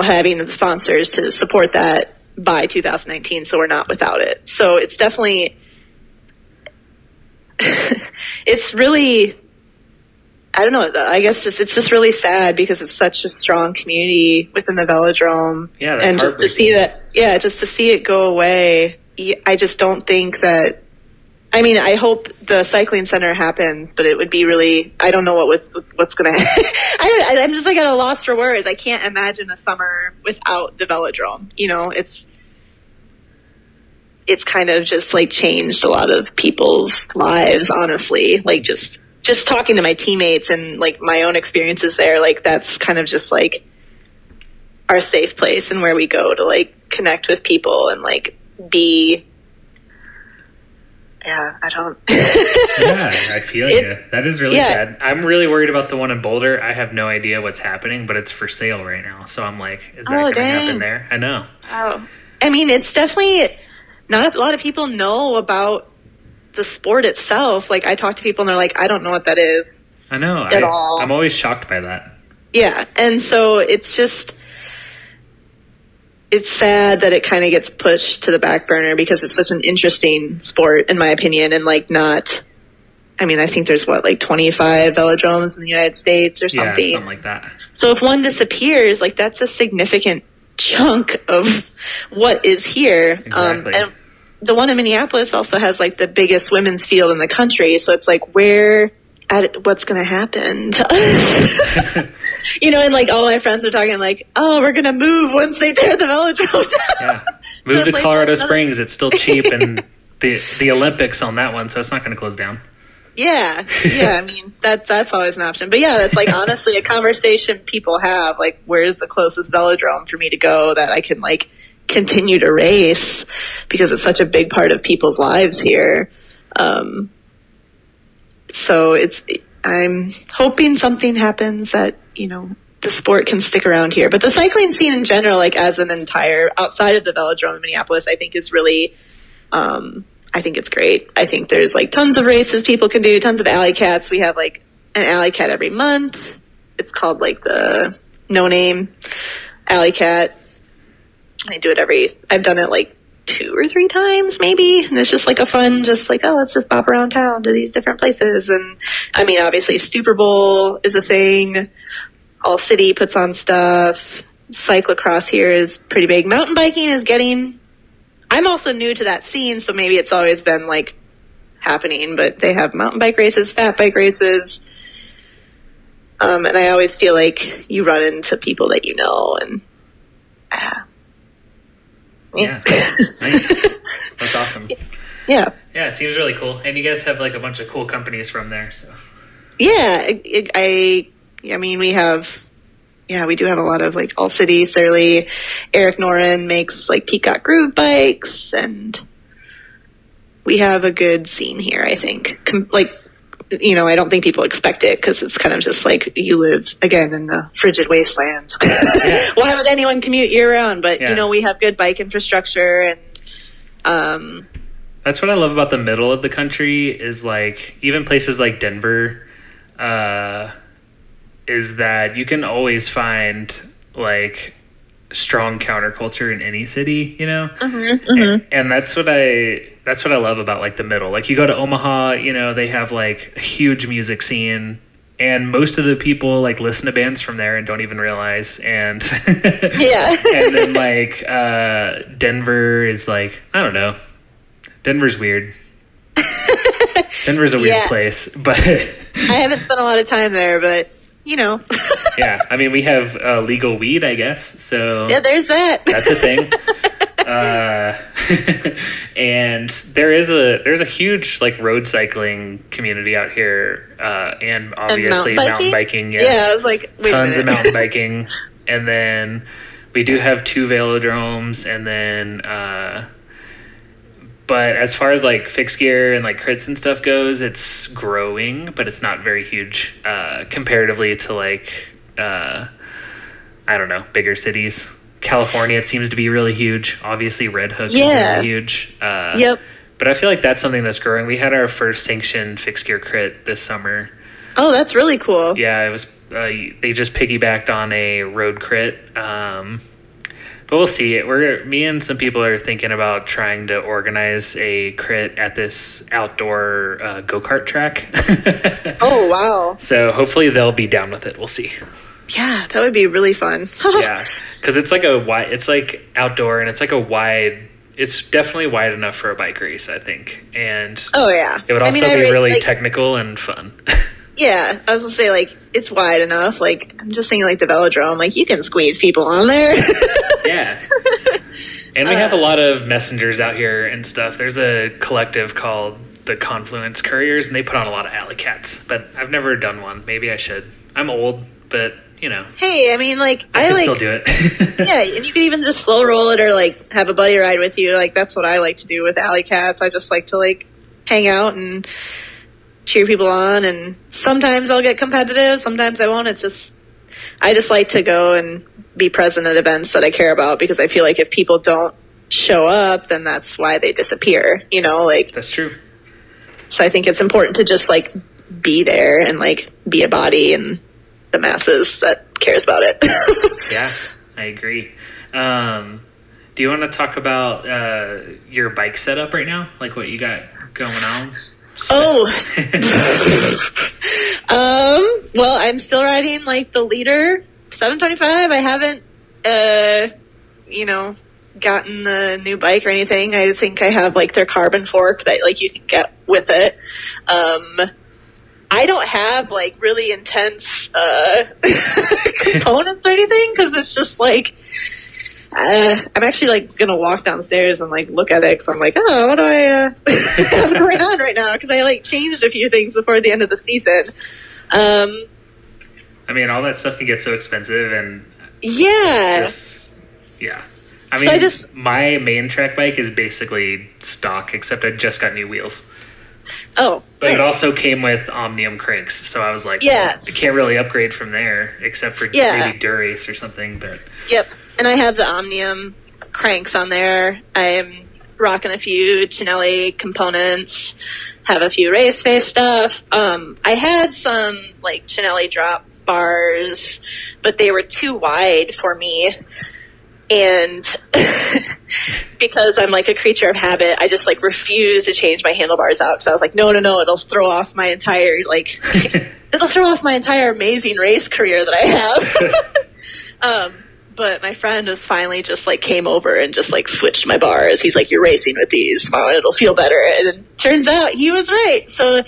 Having the sponsors to support that by 2019, so we're not without it. So it's definitely, it's really, I don't know, I guess it's just really sad because it's such a strong community within the velodrome. Yeah, that's and just to see that, just to see it go away, I just don't think that, I hope the cycling center happens, but it would be really, I don't know what's going to happen. I'm just like at a loss for words. I can't imagine a summer without the velodrome. It's kind of just like changed a lot of people's lives, honestly. Like just talking to my teammates and like my own experiences there, like that's kind of just like our safe place and where we go to like connect with people and like be yeah, I don't. Yeah, I feel you. That is really sad. I'm really worried about the one in Boulder. I have no idea what's happening, but it's for sale right now. So I'm like, is that going to happen there? I know. Oh, I mean, it's definitely not a lot of people know about the sport itself. Like, I talk to people and they're like, I don't know what that is. I know. At all. I'm always shocked by that. Yeah, and so it's just, it's sad that it kind of gets pushed to the back burner because it's such an interesting sport, in my opinion, and like not, I mean, I think there's like 25 velodromes in the United States or something. Yeah, something like that. So if one disappears, like that's a significant chunk of what is here. Exactly. And the one in Minneapolis also has like the biggest women's field in the country. So it's like, what's going to happen? And like all my friends are talking like, oh, we're going to move once they tear the velodrome down. Yeah. Move to Colorado Springs. It's still cheap, and the Olympics on that one, so it's not going to close down. Yeah. I mean, that's always an option. But yeah, that's like honestly a conversation people have, like, where's the closest velodrome for me to go that I can like continue to race, because it's such a big part of people's lives here. So I'm hoping something happens that, the sport can stick around here. But the cycling scene in general, like as an entire, outside of the velodrome in Minneapolis, I think is really, I think it's great. I think there's like tons of races people can do, tons of alley cats. We have like an alley cat every month. It's called like the No Name Alley Cat. I do it I've done it like 2 or 3 times maybe, and it's just like a fun, just like, oh, let's just bop around town to these different places. And I mean, obviously Super Bowl is a thing. All City puts on stuff. Cyclocross here is pretty big. Mountain biking is I'm also new to that scene, so maybe it's always been like happening, but they have mountain bike races, fat bike races. And I always feel like you run into people that you know, and yeah. Nice. That's awesome. Yeah. Yeah, it seems really cool. And you guys have like a bunch of cool companies from there, so. Yeah, I mean, we do have a lot of like All City, Surly. Eric Noren makes like Peacock Groove bikes, and we have a good scene here, I think. I don't think people expect it because it's kind of just like you live, again, in the frigid wastelands. Yeah. Why would anyone commute year-round? But, we have good bike infrastructure. And that's what I love about the middle of the country is, like, even places like Denver, is that you can always find, like, strong counterculture in any city, Mm-hmm, mm-hmm. And that's what I love about like the middle. Like you go to Omaha, they have like a huge music scene, and most of the people like listen to bands from there and don't even realize. And yeah. And then like Denver is like, I don't know, Denver's weird. Denver's a weird place, but I haven't spent a lot of time there, but yeah, I mean, we have legal weed, I guess. So yeah, there's that. That's a thing. And there's a huge like road cycling community out here, and obviously mountain biking. Yeah, I was like, wait tons a minute. of mountain biking, and then we do have 2 velodromes, and then. But as far as like fixed gear and like crits and stuff goes, it's growing, but it's not very huge comparatively to like I don't know, bigger cities. California, it seems to be really huge. Obviously, Red Hook is really huge. Yep. But I feel like that's something that's growing. We had our first sanctioned fixed gear crit this summer. Oh, that's really cool. Yeah, it was. They just piggybacked on a road crit. But we'll see. Me and some people are thinking about trying to organize a crit at this outdoor go-kart track. Oh, wow. So hopefully they'll be down with it. We'll see. Yeah, that would be really fun. Yeah, because it's like outdoor, and it's like it's definitely wide enough for a bike race, I think. And oh yeah, it would also be really technical and fun. Yeah, I was gonna say, like, it's wide enough. Like, I'm just thinking, like, the velodrome, like, you can squeeze people on there. Yeah. And we have a lot of messengers out here and stuff. There's a collective called the Confluence Couriers, and they put on a lot of alley cats. But I've never done one. Maybe I should. I'm old, but, Hey, I mean, like, I can still do it. Yeah, and you can even just slow roll it or, like, have a buddy ride with you. Like, that's what I like to do with alley cats. I just like to, like, hang out and cheer people on. And sometimes I'll get competitive, sometimes I won't. I just like to go and be present at events that I care about, because I feel like if people don't show up, then that's why they disappear, like. That's true. So I think it's important to just like be there and like be a body in the masses that cares about it. Yeah, I agree. Do you want to talk about your bike setup right now? Like what you got going on? Well, I'm still riding like the Leader 725. I haven't, gotten the new bike or anything. I think I have like their carbon fork that like you can get with it. I don't have like really intense components or anything, because it's just like I'm actually like gonna walk downstairs and like look at it, because I'm like, oh, what do I have going on right now? Because I like changed a few things before the end of the season. I mean, all that stuff can get so expensive, and yeah. I mean, my main track bike is basically stock, except I just got new wheels. Oh, but nice. It also came with Omnium cranks, so I was like, yeah, I can't really upgrade from there, except for maybe Durace or something. But yep, and I have the Omnium cranks on there. I'm rocking a few Cinelli components, have a few race face stuff. I had some like Cinelli drop bars, but they were too wide for me. And because I'm like a creature of habit, I just like refuse to change my handlebars out, because I was like, no, it'll throw off my entire amazing race career that I have. But my friend was finally just like came over and just like switched my bars. He's like, you're racing with these, Mom, it'll feel better. And it turns out he was right. So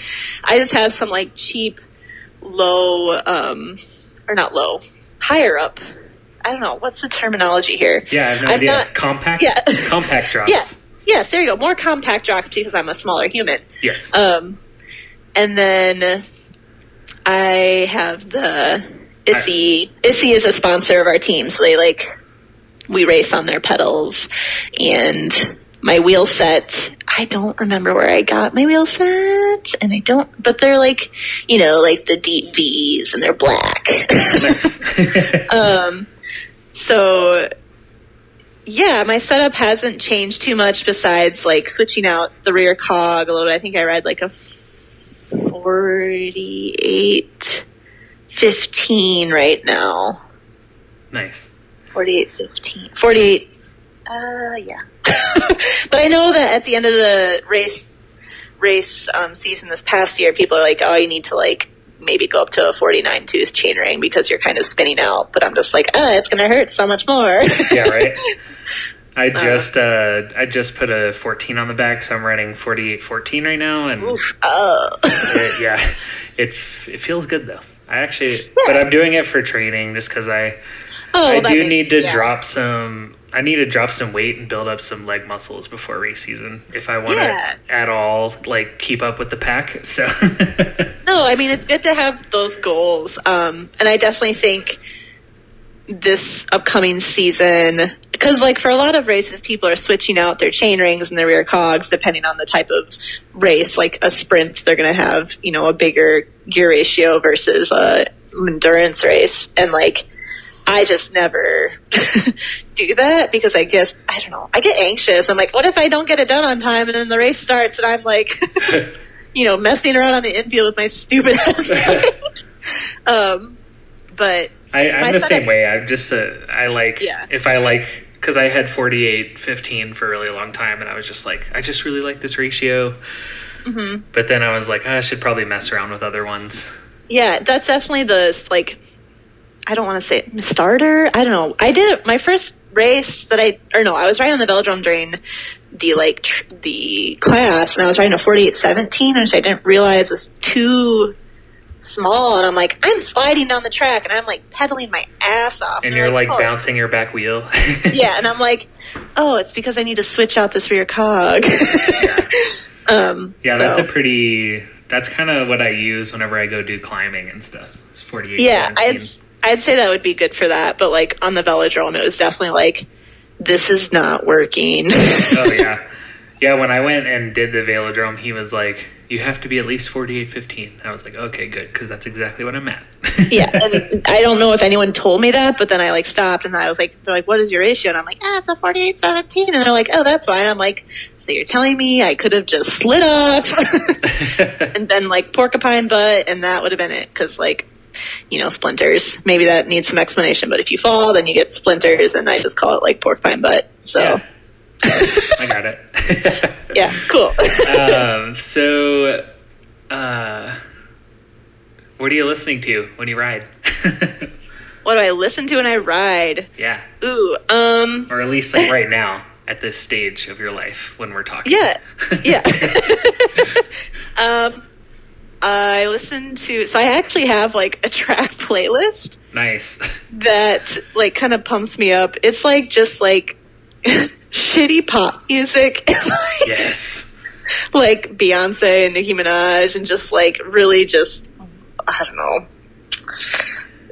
I just have some like cheap, higher up. I don't know. What's the terminology here? Yeah, I have no idea. Compact? Yeah. Compact drops. Yeah. Yes, there you go. More compact drops, because I'm a smaller human. Yes. And then I have the Issy. Issy is a sponsor of our team, so we race on their pedals. And my wheel set, I don't remember where I got my wheel set, but they're like, the deep V's, and they're black. So, yeah, my setup hasn't changed too much, besides like switching out the rear cog a little bit. I think I ride like a 48-15 right now. Nice. 48-15. 48. Yeah. But I know that at the end of the race season this past year, people are like, oh, you need to like maybe go up to a 49 tooth chainring because you're kind of spinning out. But I'm just like, it's going to hurt so much more. Yeah, right. I just put a 14 on the back, so I'm running 48-14 right now, and it feels good though. But I'm doing it for training, just because I need to drop some weight and build up some leg muscles before race season if I want to at all like keep up with the pack. So no, I mean, it's good to have those goals. And I definitely think this upcoming season, because like for a lot of races, people are switching out their chain rings and their rear cogs depending on the type of race. Like a sprint, they're going to have, a bigger gear ratio versus a endurance race. And like, I just never do that, because I guess, I don't know, I get anxious. I'm like, what if I don't get it done on time and then the race starts and I'm like, messing around on the infield with my stupid ass bike. But I'm the same way. I'm just if I like, because I had 48-15 for a really long time, and I was just like, I just really like this ratio. Mm-hmm. But then I was like, I should probably mess around with other ones. Yeah, that's definitely I don't want to say it, starter. I don't know. I did it my first race I was riding on the velodrome during the class, and I was riding a 48-17, which I didn't realize was too small, and I'm like, I'm sliding down the track, and I'm like pedaling my ass off. And you're like bouncing your back wheel. Yeah, and I'm like, it's because I need to switch out this rear cog. That's kind of what I use whenever I go do climbing and stuff. It's 48. Yeah, I'd say that would be good for that, but like on the velodrome, it was definitely like, this is not working. Oh yeah. Yeah, when I went and did the velodrome, he was like, you have to be at least 48:15. I was like, okay, good, because that's exactly what I'm at. Yeah, and I don't know if anyone told me that, but then I like stopped and I was like, they're like, what is your ratio? And I'm like, it's a 48:17. And they're like, oh, that's fine. I'm like, so you're telling me I could have just slid off and been like porcupine butt, and that would have been it, because like, you know, splinters. Maybe that needs some explanation, but if you fall, then you get splinters, and I just call it like porcupine butt. So yeah. I got it. Yeah, cool. So, what are you listening to when you ride? What do I listen to when I ride? Yeah. Ooh, or at least like right now at this stage of your life when we're talking. Yeah. Yeah. I listen to, so I actually have like a track playlist. Nice. That like kind of pumps me up. It's like just like shitty pop music. Like, yes. Like Beyonce and Nicki Minaj, and just like really just, I don't know.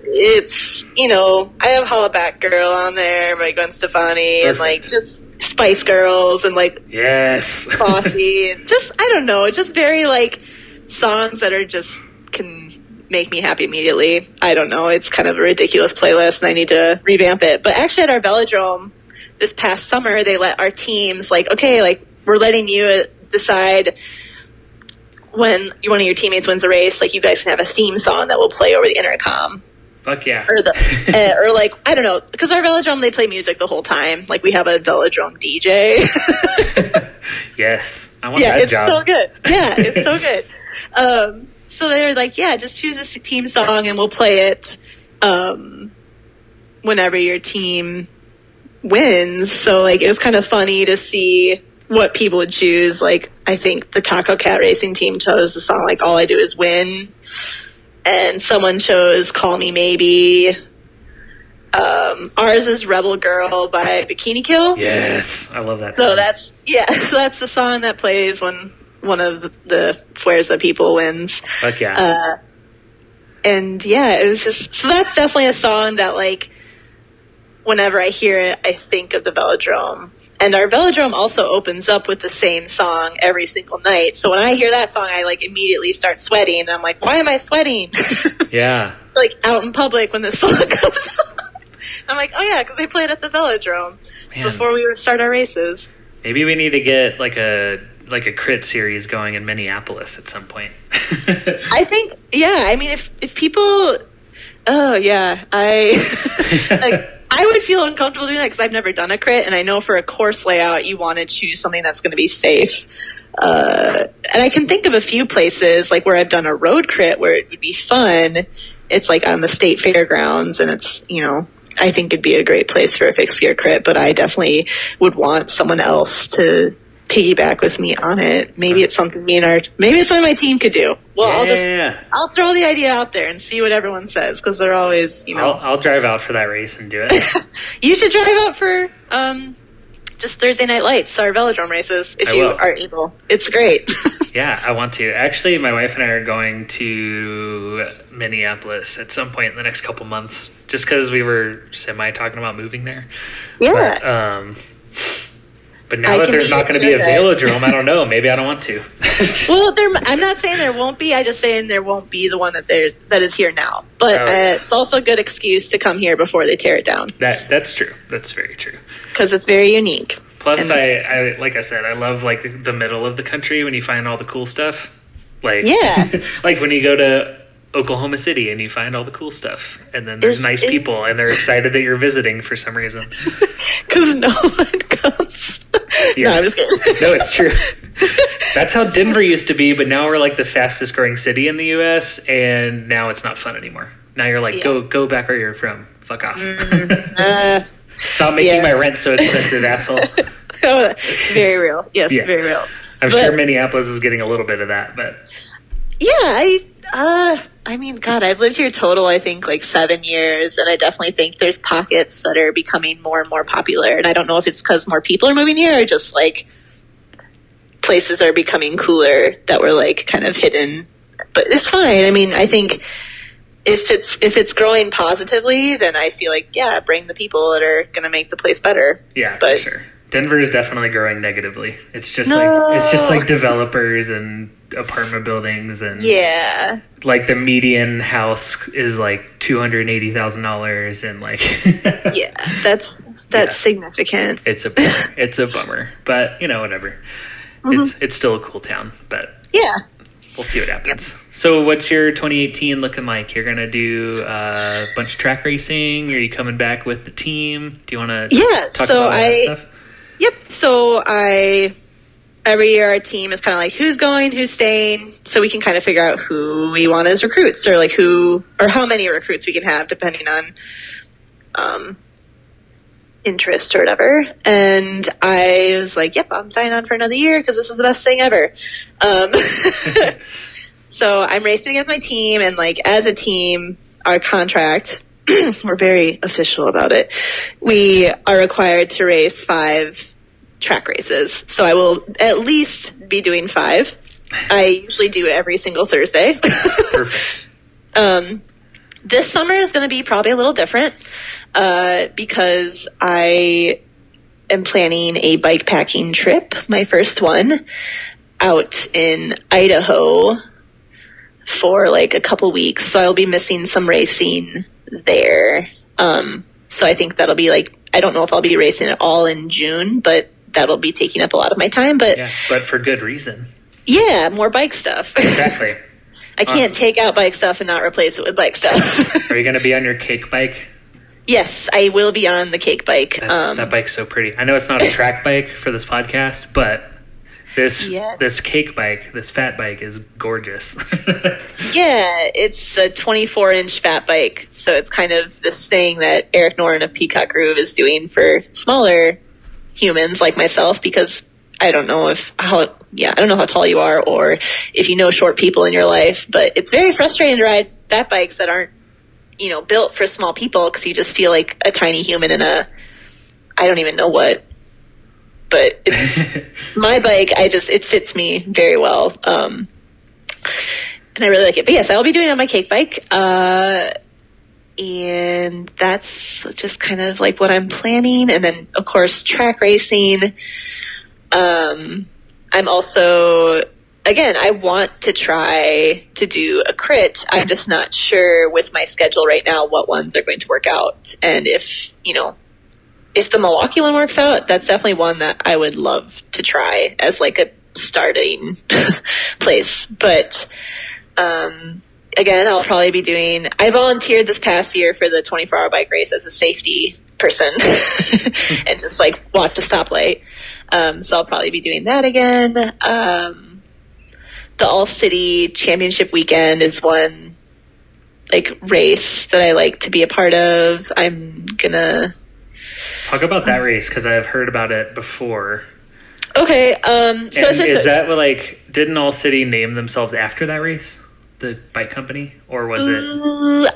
It's, you know, I have Holla Back Girl on there by Gwen Stefani. Perfect. And like just Spice Girls and like yes, Fosse, and just, I don't know, just very like songs that are just can make me happy immediately. I don't know, it's kind of a ridiculous playlist and I need to revamp it. But actually at our velodrome this past summer, they let our teams like, okay, like we're letting you decide when one of your teammates wins a race, like you guys can have a theme song that will play over the intercom. Fuck yeah. Or or like, I don't know, because our velodrome, they play music the whole time. Like we have a velodrome DJ. Yes, I want that job. Yeah, it's so good. Yeah, it's so good. So they're like, yeah, just choose a team song and we'll play it whenever your team wins. So like it was kind of funny to see what people would choose. Like I think the Taco Cat Racing team chose the song like All I Do Is Win, and someone chose Call Me Maybe. Ours is Rebel Girl by Bikini Kill. Yes, I love that song. So that's the song that plays when one of the Fuerza people wins. Fuck yeah. And yeah, it was just, so that's definitely a song that like whenever I hear it, I think of the velodrome. And our velodrome also opens up with the same song every single night. So when I hear that song, I like immediately start sweating. And I'm like, why am I sweating? Yeah. Like out in public when this song comes on. I'm like, oh yeah, because they play it at the velodrome before we start our races. Maybe we need to get like a crit series going in Minneapolis at some point. I think, yeah. I mean, if people, oh yeah, I would feel uncomfortable doing that because I've never done a crit, and I know for a course layout you want to choose something that's going to be safe. And I can think of a few places like where I've done a road crit where it would be fun. It's like on the state fairgrounds, and it's, you know, I think it'd be a great place for a fixed gear crit, but I definitely would want someone else to piggyback with me on it. Maybe it's something maybe it's something my team could do. Well, yeah. I'll throw the idea out there and see what everyone says, because they're always, you know. I'll drive out for that race and do it. You should drive out for just Thursday Night Lights, our velodrome races, if you are able. It's great. Yeah, I want to. Actually, my wife and I are going to Minneapolis at some point in the next couple months, just because we were talking about moving there. Yeah. But now that there's not going to be a velodrome, I don't know. Maybe I don't want to. Well, I'm not saying there won't be. I'm just saying there won't be the one that is here now. But it's also a good excuse to come here before they tear it down. That's true. That's very true. Because it's very unique. Plus, I like I said, I love like the middle of the country when you find all the cool stuff. Like, yeah. Like when you go to Oklahoma City and you find all the cool stuff, and then there's nice people and they're excited that you're visiting for some reason. Because no one comes. Yeah. No, I'm just kidding. No, it's true. That's how Denver used to be, but now we're like the fastest growing city in the U.S., and now it's not fun anymore. Now you're like, go back where you're from. Fuck off. Stop making my rent so expensive, asshole. Oh, very real. Yes, very real. I'm sure Minneapolis is getting a little bit of that, but yeah, I mean, God, I've lived here total, I think, like 7 years, and I definitely think there's pockets that are becoming more and more popular, and I don't know if it's because more people are moving here or just, like, places are becoming cooler that were, like, kind of hidden, but it's fine. I mean, I think if it's growing positively, then I feel like, bring the people that are going to make the place better. Yeah, but for sure. Denver is definitely growing negatively. It's just No. like developers and apartment buildings, and Yeah. like the median house is like $280,000, and like Yeah, that's significant. It's a bummer, but whatever. It's still a cool town, but yeah, we'll see what happens. Yep. So what's your 2018 looking like? You're gonna do a bunch of track racing? Are you coming back with the team? Do you want to talk about that stuff? Yep. So every year our team is kind of like who's going, who's staying, so we can kind of figure out who we want as recruits, or like who or how many recruits we can have depending on interest or whatever. And I was like, yep, I'm signing on for another year because this is the best thing ever. So I'm racing with my team, and like as a team, our contract, we're very official about it. We are required to race 5 track races. So I will at least be doing 5. I usually do every single Thursday. Perfect. This summer is going to be probably a little different because I am planning a bike packing trip, my first one, out in Idaho for like a couple weeks. So I'll be missing some racing there. So I think that'll be like, I don't know if I'll be racing at all in June, but that'll be taking up a lot of my time. But for good reason. Yeah, more bike stuff. Exactly. I can't take out bike stuff and not replace it with bike stuff. Are you going to be on your cake bike? Yes, I will be on the cake bike. That bike's so pretty. I know it's not a track bike for this podcast, but this cake bike, this fat bike is gorgeous. Yeah, it's a 24-inch fat bike. So it's kind of this thing that Eric Noren of Peacock Groove is doing for smaller humans like myself, because I don't know how tall you are or if you know short people in your life, but it's very frustrating to ride fat bikes that aren't, built for small people, because you just feel like a tiny human in I don't even know what, but it's my bike. It fits me very well. And I really like it, but yes, I will be doing it on my cake bike. And that's just kind of like what I'm planning. And then of course, track racing. I'm also, again, I want to try to do a crit. I'm just not sure with my schedule right now what ones are going to work out. And if the Milwaukee one works out, that's definitely one that I would love to try as like a starting place. But, again, I'll probably be I volunteered this past year for the 24-hour bike race as a safety person and just like watch a stoplight. So I'll probably be doing that again. The All-City Championship weekend is one like race that I like to be a part of. I'm gonna talk about that race because I've heard about it before. Okay. Is that what, like, didn't All-City name themselves after that race? The bike company, or was it?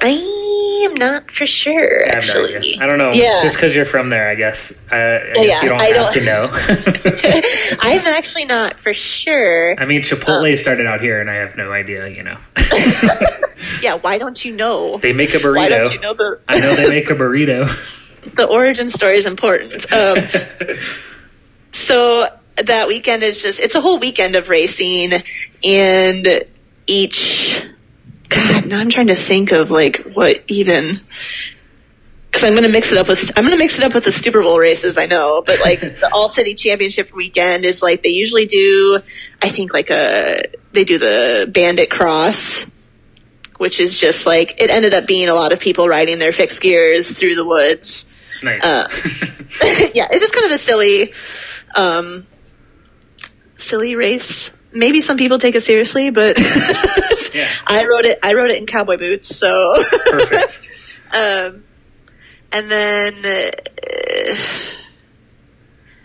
I am not for sure. Actually, no, I don't know. Yeah. Just because you're from there, I guess. I guess you don't have to know. I'm actually not for sure. I mean, Chipotle started out here, and I have no idea. Yeah. Why don't you know? They make a burrito. Why don't you know I know they make a burrito. The origin story is important. So that weekend is it's a whole weekend of racing, and now I'm trying to think of like what even, because I'm going to mix it up with the Super Bowl races, I know, but like the All-City Championship weekend is like, they usually do, I think like they do the Bandit Cross, which is just like, it ended up being a lot of people riding their fixed gears through the woods. Nice. Yeah, it's just kind of a silly race. Maybe some people take it seriously, but yeah. I rode it in cowboy boots, so perfect. And then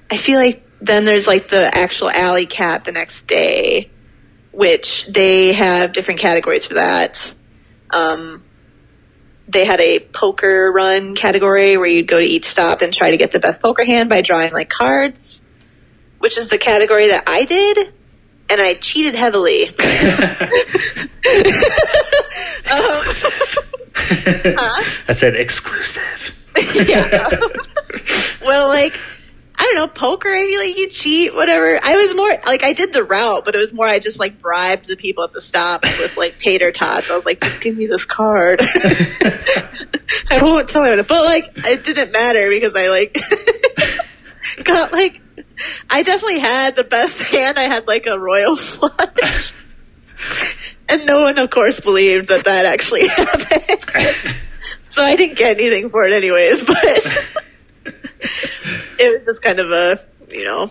I feel like then there's like the actual Alley Cat the next day, which they have different categories for that. They had a poker run category where you'd go to each stop and try to get the best poker hand by drawing like cards, which is the category that I did. And I cheated heavily. I said exclusive. Yeah. Well, like, I don't know, poker, I feel like you cheat, whatever. I was more, like, I did the route, but it was more, I just, like, bribed the people at the stops with, like, tater tots. I was like, just give me this card. I won't tell anyone. But, like, it didn't matter because I, like, got, like, I definitely had the best hand. I had, like, a royal flush. And no one, of course, believed that actually happened. So I didn't get anything for it anyways, but it was just kind of a, you know.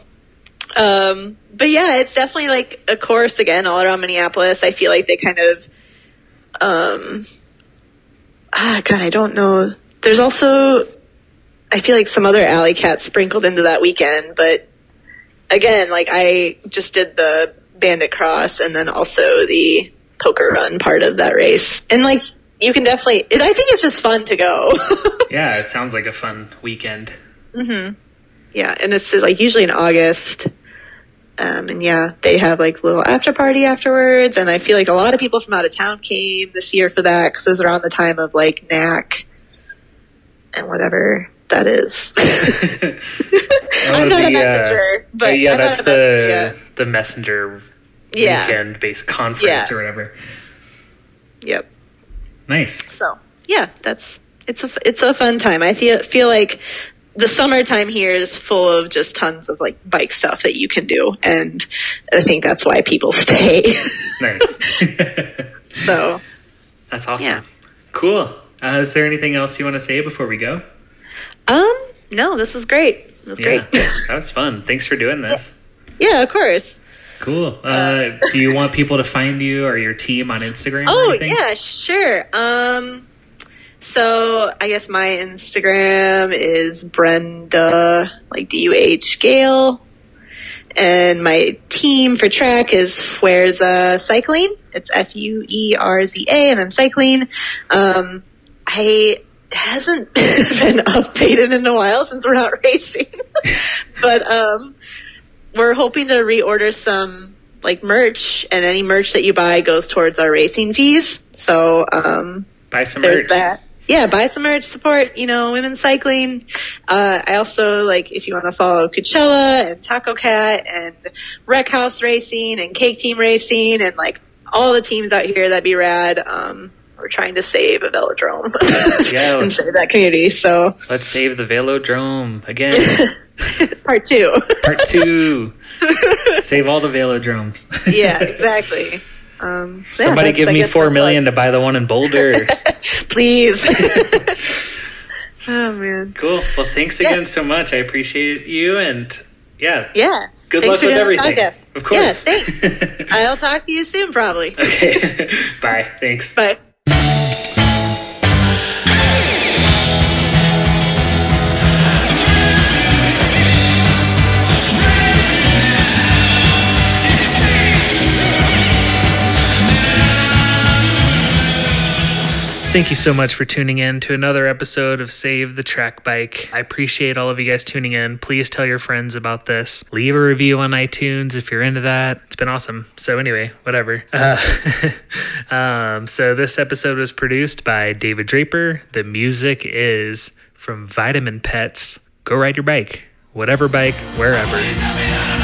But yeah, it's definitely like a course, again, all around Minneapolis. I feel like they kind of, God, I don't know. There's also, I feel like some other alley cats sprinkled into that weekend, but again, like I just did the Bandit Cross and then also the poker run part of that race. And like, you can definitely, I think it's just fun to go. Yeah, it sounds like a fun weekend. Mm-hmm. Yeah, and it's like usually in August. And yeah, they have like a little after party afterwards. And I feel like a lot of people from out of town came this year for that because it was around the time of like NAC and whatever that is. I'm not a messenger, but yeah, I'm that's the messenger yeah. weekend-based conference or whatever. Yep. Nice. So yeah, it's a fun time. I feel like the summertime here is full of just tons of like bike stuff that you can do, and I think that's why people stay. Nice. So that's awesome. Yeah. Cool. Is there anything else you want to say before we go? No, this is great. It was great. That was fun. Thanks for doing this. Yeah, of course. Cool. Do you want people to find you or your team on Instagram? Oh, yeah, sure. So I guess my Instagram is Brenda, like DUH Gale. And my team for track is Fuerza Cycling. It's Fuerza and then cycling. I hasn't been updated in a while since we're not racing. But we're hoping to reorder some like merch, and any merch that you buy goes towards our racing fees. So buy some there's merch. That. Yeah, buy some merch, support, women's cycling. I also, like, if you want to follow Coachella and Taco Cat and Rec House Racing and Cake Team Racing and, like, all the teams out here, that'd be rad. We're trying to save a velodrome and save that community. So let's save the velodrome again. Part 2. Part 2. Save all the velodromes. Yeah, exactly. Somebody give me $4 million to buy the one in Boulder. Please. Oh man. Cool. Well, thanks again so much. I appreciate you, and good thanks luck with everything. Of course. Yeah, thanks. I'll talk to you soon, probably. Okay. Bye. Thanks. Bye. Thank you so much for tuning in to another episode of Save the Track Bike. I appreciate all of you guys tuning in. Please tell your friends about this. Leave a review on iTunes if you're into that. It's been awesome. So anyway, whatever. So this episode was produced by David Draper. The music is from Vitamin Pets. Go ride your bike. Whatever bike, wherever.